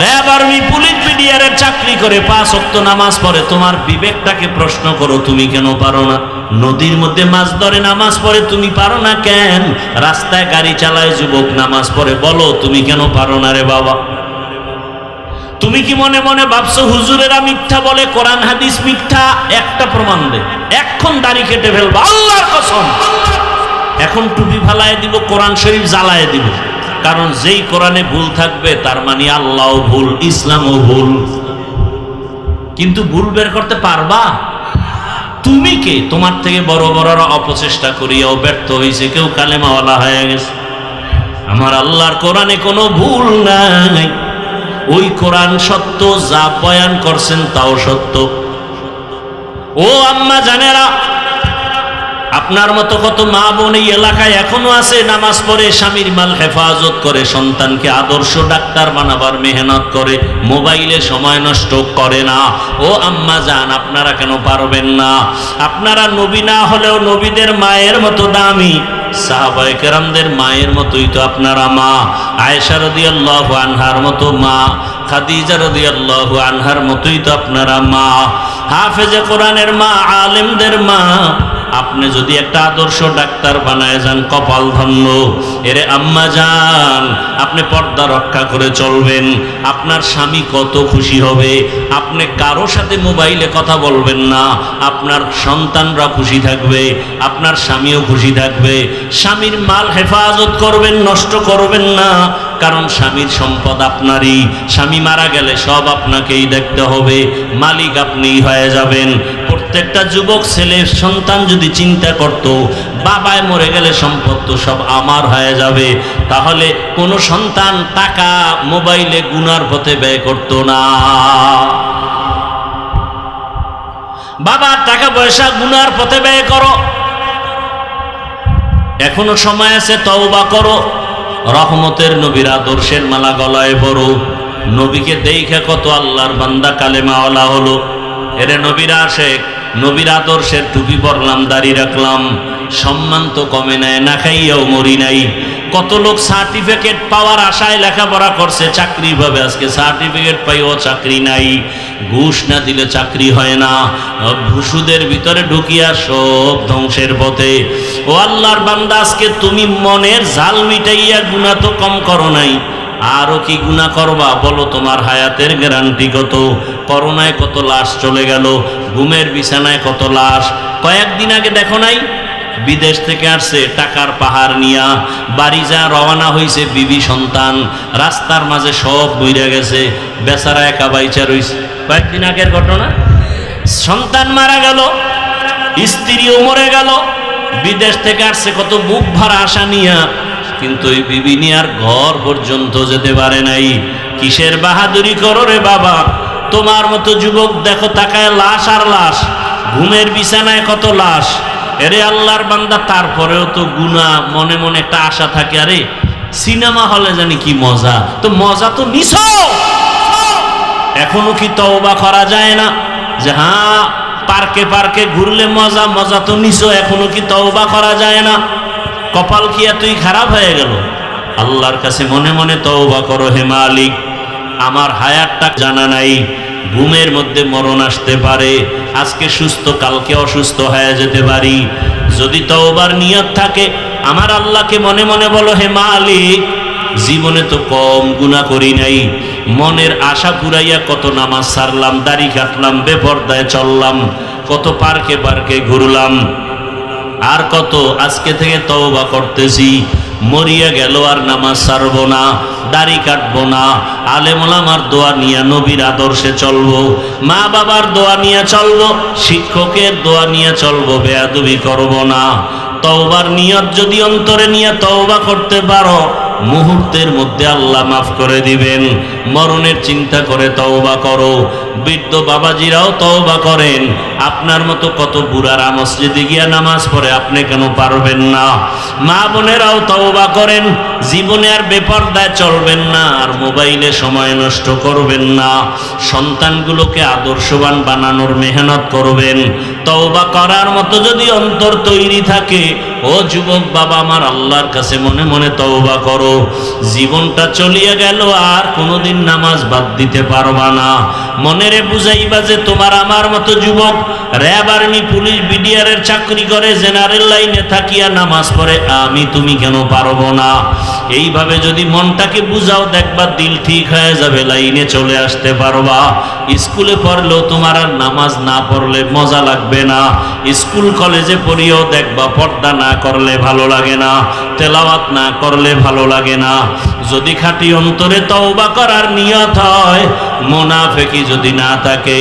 S1: র্যাব, আর্মি, পুলিশ, বিডিআরের চাকরি করে, 5 ওয়াক্ত নামাজ পড়ে, তোমার বিবেকটাকে প্রশ্ন করো, তুমি কেন পারো না? নদীর মধ্যে মাছ ধরে নামাজ পড়ে, তুমি পারো না কেন? রাস্তায় গাড়ি চালায় যুবক নামাজ পড়ে, বলো তুমি কেন পারো না রে বাবা? তুমি কি মনে মনে ভাবছো হুজুরেরা মিথ্যা বলে, কোরআন হাদিস মিথ্যা? একটা প্রমাণ দে, এখন দাড়ি কেটে ফেলবো, আল্লাহর কসম। এখন টুপি ফালায় দিব, কোরআন শরীফ জ্বালায় দিব। কারণ যেই কোরআনে ভুল থাকবে তার মানে আল্লাহও ভুল, ইসলামও ভুল। কিন্তু ভুল বের করতে পারবা? তুমি কে? তোমার থেকে বড় বড়রা অপচেষ্টা করিয়াও ব্যর্থ হয়েছে, কেউ কালেমাওয়ালা হয়ে গেছে। আমার আল্লাহর কোরআনে কোনো ভুল নাই। ওই কোরআন সত্য, যা বয়ান করছেন তাও সত্য। ও আম্মা জানেরা, আপনার মতো কত মা বোন এই এলাকায় এখনো আছে, নামাজ পড়ে, স্বামীর মাল হেফাজত করে, সন্তানকে আদর্শ ডাক্তার বানাবার মেহনত করে, মোবাইলে সময় নষ্ট করে না। ও আম্মা জান, আপনারা কেন পারবেন না? আপনারা নবী না হলেও নবীদের মায়ের মতো দামি, সাহাবায়ে কেরামদের মায়ের মতোই তো আপনারা মা। আয়েশা রাদিয়াল্লাহু আনহার মতো মা, খাদিজা রাদিয়াল্লাহু আনহার মতোই তো আপনারা মা, হাফেজে কোরআনের মা, আলেমদের মা। আপনি যদি একটা আদর্শ ডাক্তার বানায় যান, কপাল ধন্য। এরে আম্মা জান, আপনি পর্দা রক্ষা করে চলবেন, আপনার স্বামী কত খুশি হবে। আপনি কারো সাথে মোবাইলে কথা বলবেন না, আপনার সন্তানরা খুশি থাকবে, আপনার স্বামীও খুশি থাকবে। স্বামীর মাল হেফাজত করবেন, নষ্ট করবেন না, কারণ স্বামীর সম্পদ আপনারই। স্বামী মারা গেলে সব আপনাকেই দেখতে হবে, মালিক আপনিই হয়ে যাবেন। প্রত্যেকটা যুবক ছেলে সন্তান যদি চিন্তা করত, বাবায় মরে গেলে সম্পদ তো সব আমার হয়ে যাবে, তাহলে কোনো সন্তান টাকা মোবাইলে গুনার পথে ব্যয় করত না। বাবা টাকা পয়সা গুনার পথে ব্যয় করো, এখনো সময় আছে, তওবা করো। রহমতের নবীর আদর্শের মালা গলায় পরো। নবীকে দেখে কত আল্লাহর বান্দা কালেমাওয়ালা হলো। এরে নবীর আশেক, নবীর আদর্শের টুপি পরলাম, দাড়ি রাখলাম, সম্মান তো কমে নাই, না খাইয়াও মরি নাই। কত লোক সার্টিফিকেট পাওয়ার আশায় লেখাপড়া করছে, চাকরি পাবে, আজকে সার্টিফিকেট পাইও চাকরি নাই। ঘুষ না দিলে চাকরি হয় না, ঘুষুদের ভিতরে ঢুকিয়া সব ধ্বংসের পথে। ও আল্লাহর বান্দা, আজকে তুমি মনের জাল মিটাইয়া গুনাহ তো কম করো নাই, আরো কি গুনাহ করবা বলো? তোমার হায়াতের গ্যারান্টি কত? করোনায় কত লাশ চলে গেল, ঘুমের বিছানায় কত লাশ। কয়েকদিন আগে দেখো নাই, বিদেশ থেকে আসছে টাকার পাহাড় নিয়া, বাড়ি যা রওনা হয়েছে, বিবি সন্তান রাস্তার মাঝে সব বইরা গেছে, বেচারা একা বাইচা রইছে। কয়েকদিন আগের ঘটনা, সন্তান মারা গেল, স্ত্রীও মরে গেল, বিদেশ থেকে আসছে কত বুক ভরা আশা নিয়া, কিন্তু ওই বিবি নিয়ার ঘর পর্যন্ত যেতে পারে নাই। কিসের বাহাদুরি করো রে বাবা? তোমার মতো যুবক দেখো তাকায় লাশ আর লাশ, ঘুমের বিছানায় কত লাশ। এরে আল্লাহর বান্দা, তারপরেও তো গুনাহ, মনে মনে একটা আশা থাকে, আরে সিনেমা হলে জানি কি মজা, তো মজা তো নিছো, এখনো কি তওবা করা যায় না? যে হ্যাঁ, পার্কে পার্কে ঘুরলে মজা, মজা তো নিছো, এখনো কি তওবা করা যায় না? কপাল কি এতই খারাপ হয়ে গেল? আল্লাহর কাছে মনে মনে তওবা করো, হে মালিক, আমার হায়াতটা জানা নাই, ঘুমের মধ্যে মরণ আসতে পারে, আজকে সুস্থ কালকে অসুস্থ হয়ে যেতে পারি। যদি তওবার নিয়ত থাকে, আমার আল্লাহকে মনে মনে বলো, হে মালিক, জীবনে তো কম গুনাহ করি নাই, মনের আশা পুরাইয়া কত নামাজ ছাড়লাম, দাড়ি কাটলাম, বেপরদায় চললাম, কত পার্কে পার্কে ঘুরলাম, আর কত আজকে থেকে তওবা করতেছি, মরিয়া গেল আর নামাজ ছাড়বো না, দাড়ি কাটবো না, আলেম ওলামার দোয়া নিয়ে নবীর আদর্শে চলবো, মা বাবার দোয়া নিয়ে চলবো, শিক্ষকের দোয়া নিয়ে চলবো, বেয়াদবি করবো না। তওবার নিয়ত যদি অন্তরে নিয়ে তওবা করতে পারো, মুহূর্তের মধ্যে আল্লাহ মাফ করে দিবেন। মরণের চিন্তা করে তওবা করো। বৃদ্ধ বাবাজিরাও তওবা করেন। আপনার মতো কত বুড়ারা মসজিদে গিয়া নামাজ পড়ে, আপনি কেন পারবেন না? মা বোনেরাও তওবা করেন। জীবনে আর বেপরদায় চলবেন না, আর মোবাইলে সময় নষ্ট করবেন না, সন্তানগুলোকে আদর্শবান বানানোর মেহনত করবেন। তওবা করার মতো যদি অন্তর তৈরি থাকে, ও যুবক বাবা আমার, আল্লাহর কাছে মনে মনে তওবা করো। জীবনটা চলিয়ে গেল, আর কোনোদিন নামাজ বাদ দিতে পারবা না। মনেরে বুঝাইবা যে তোমার আমার মতো যুবক র্যাব, আর্মি, পুলিশ, বিডিআরের চাকরি করে, জেনারেল লাইনে থাকিয়া নামাজ পড়ে, আমি তুমি কেন পারবো না? এইভাবে যদি মনটাকে বুঝাও, দেখবা দিল ঠিক হয়ে যাবে, লাইনে চলে আসতে পারবা। স্কুলে পড়লেও তোমার আর নামাজ না পড়লে মজা লাগবে না। স্কুল কলেজে পড়িও দেখবা পর্দা না করলে ভালো লাগে না, তেলাওয়াত না করলে ভালো লাগে না। যদি খাঁটি অন্তরে তওবা করার নিয়ত হয়, মুনাফিকি যদি না থাকে,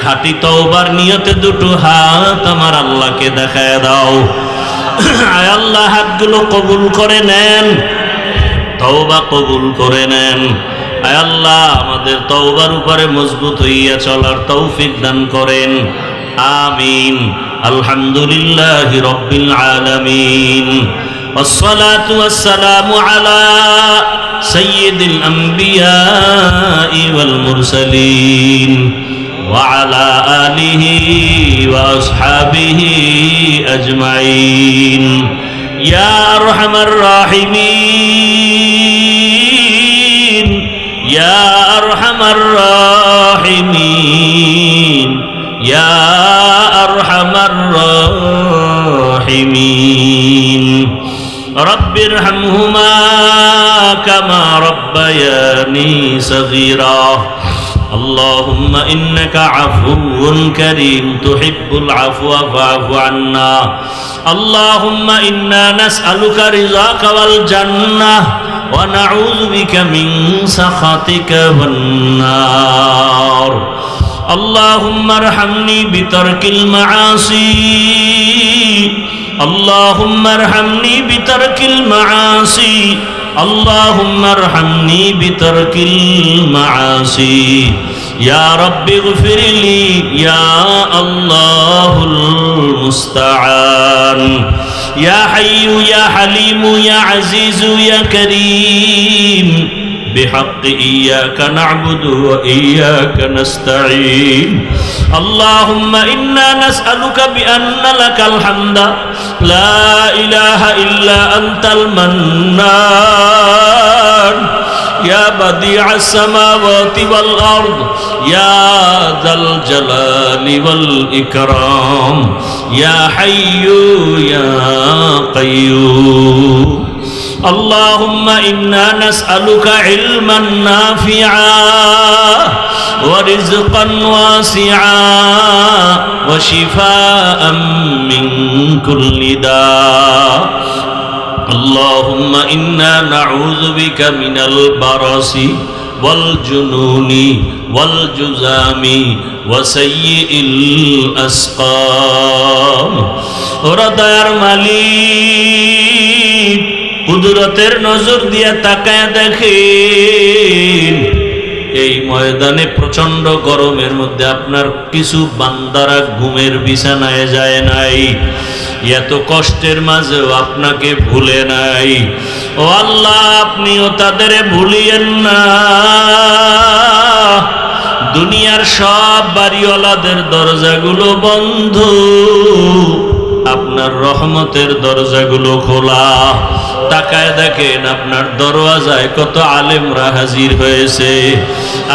S1: খাঁটি তওবার নিয়তে দুটো হাত আমার আল্লাহকে দেখায় দাও। আয় আল্লাহ, হাতগুলো কবুল করে নেন, তওবা কবুল করে নেন। আয় আল্লাহ, আমাদের তওবার উপরে মজবুত হইয়া চলার তৌফিক দান করেন। আমিন। আলহামদুলিল্লাহি রাব্বিল আলামিন। والصلاة والسلام على سيد الأنبياء والمرسلين وعلى آله وأصحابه أجمعين يا أرحم الراحمين يا أرحم الراحمين يا أرحم الراحمين رب ارحمهما كما ربياني صغيرا اللهم إنك عفو كريم تحب العفو فاعف عنا اللهم إنا نسألك رضاك والجنة ونعوذ بك من سخطك والنار اللهم ارحمني بترك المعاصي اللهم ارحمني بترك المعاصي اللهم ارحمني بترك المعاصي ইয়া রাব্বি গফিরলি ইয়া আল্লাহুল মুস্তাআন ইয়া হাইয়্যু ইয়া হালিমু ইয়া আজিজু ইয়া কারীম بحق إياك نعبد وإياك نستعين اللهم إنا نسألك بأن لك الحمد لا إله إلا أنت المنان يا بديع السماوات والأرض يا ذا الجلال والإكرام يا حي يا قيوم اللهم إنا نسألك علما نافعا ورزقا واسعا وشفاء من كل داء اللهم إنا نعوذ بك من البرص والجنون والجذام وسيء الأسقام হৃদয়ের মালিক কুদরতের নজর দিয়ে তাকায় দেখেন এই ময়দানে প্রচন্ড গরমের মধ্যে আপনার কিছু বান্দারা ঘুমের বিছানায় যায় নাই, এত কষ্টের মাঝেও আপনাকে ভুলে নাই। ও আল্লাহ, আপনিও তাদের ভুলিয়েন না। দুনিয়ার সব বাড়িওয়ালাদের দরজাগুলো বন্ধ, আপনার রহমতের দরজাগুলো খোলা। তাকায় দেখেন আপনার দরওয়াজায় কত আলেমরা হাজির হয়েছে,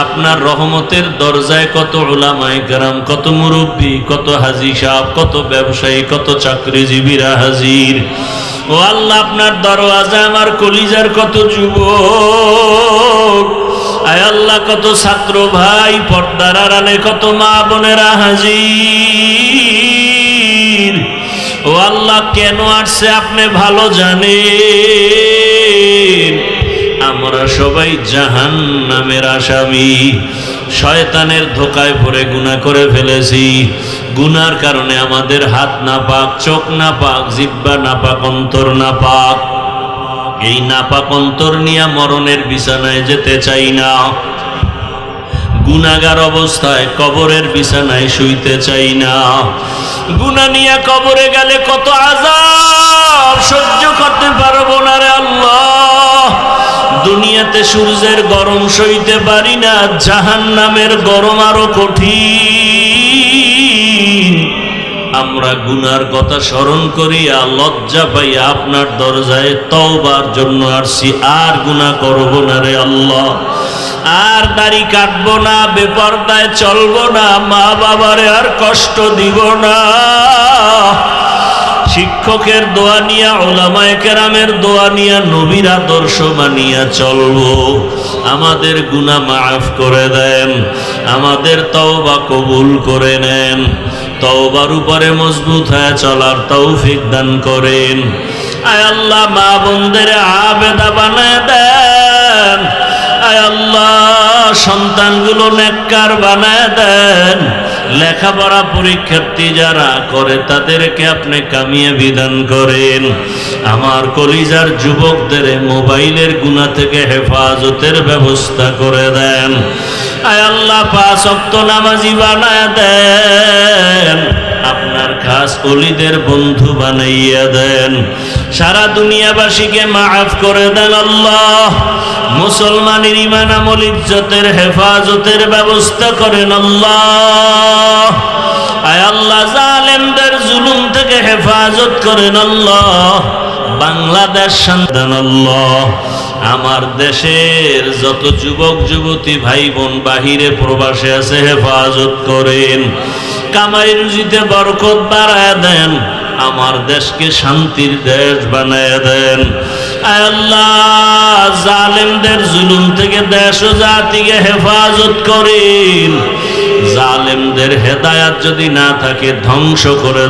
S1: আপনার রহমতের দরজায় কত উলামায়ে কেরাম, কত মুরব্বী, কত হাজী সাহেব, কত ব্যবসায়ী, কত চাকরিজীবীরা হাজির। ও আল্লাহ, আপনার দরওয়াজায় আমার কলিজার কত যুবক, আয় আল্লাহ, কত ছাত্র ভাই, পর্দার আড়ালে কত মা বোনেরা হাজির। ও আল্লাহ, কেন আসছে আপনি ভালো জানেন। আমরা সবাই জাহান্নামের আসামি, শয়তানের ধোকায় পড়ে গুনাহ করে ফেলেছি। গুনার কারণে আমাদের হাত নাপাক, চোখ নাপাক, জিহ্বা নাপাক, অন্তর নাপাক। এই নাপাক অন্তর নিয়ে মরণের বিছানায় যেতে চাই না। গুনাহগার অবস্থায় কবরের বিছানায় শুইতে চাই না। গুনাহ নিয়ে কবরে গেলে কত আযাব সহ্য করতে পারবো না রে আল্লাহ। দুনিয়াতে সূর্যের গরম সইতে পারি না, জাহান্নামের গরম আরো কঠিন। আমরা গুনার কথা স্মরণ করিয়া লজ্জা পাইয়া আপনার দরজায় তওবার জন্য আসছি। আর গুনাহ করব না রে আল্লাহ, আর দাড়ি কাটবো না, বেপরদায় চলবো না, মা বাবারে আর কষ্ট দিব না। শিক্ষকের দোয়া নিয়া, উলামায়ে কেরামের দোয়া নিয়া, নবীর আদর্শ মানিয়া চলবো। আমাদের গুনাহ মাফ করে দেন, আমাদের তওবা কবুল করে নেন। তওবার উপরে মজবুত হয়ে চলার তৌফিক দান করেন। আয় আল্লাহ, মা বোনদের আবেদা বানায় দেন। আয় আল্লাহ, সন্তানগুলো নেককার বানায় দেন। লেখাপড়া পরীক্ষার্থী যারা করে তাদেরকে আপনি কামিয়াবি দান করেন। আমার কলিজার যুবকদের মোবাইলের গুনাহ থেকে হেফাজতের ব্যবস্থা করে দেন। আয় আল্লাহ, 5 ওয়াক্ত নামাজি বানায় দেন। আপনার খাস ওলিদের বন্ধু বানাইয়া দেন। সারা দুনিয়াবাসীকে মাফ করে দেন আল্লাহ। মুসলমানের ঈমান আমল ইজ্জতের হেফাজতের ব্যবস্থা করেন আল্লাহ। আয় আল্লাহ, জালেমদের জুলুম থেকে হেফাজত করেন আল্লাহ। বাংলাদেশ শান্তি আল্লাহ। আমার দেশের যত যুবক যুবতী ভাই বোন বাহিরে প্রবাসে আছে হেফাজত করেন। কামাই রুজিতে বরকত বাড়ায় দেন। আমার দেশকে শান্তির দেশ বানায় দেন। আয় আল্লাহ, জালেমদের জুলুম থেকে দেশ ও জাতিকে হেফাজত করেন। জালেমদের হেদায়াত যদি না থাকে ধ্বংস করে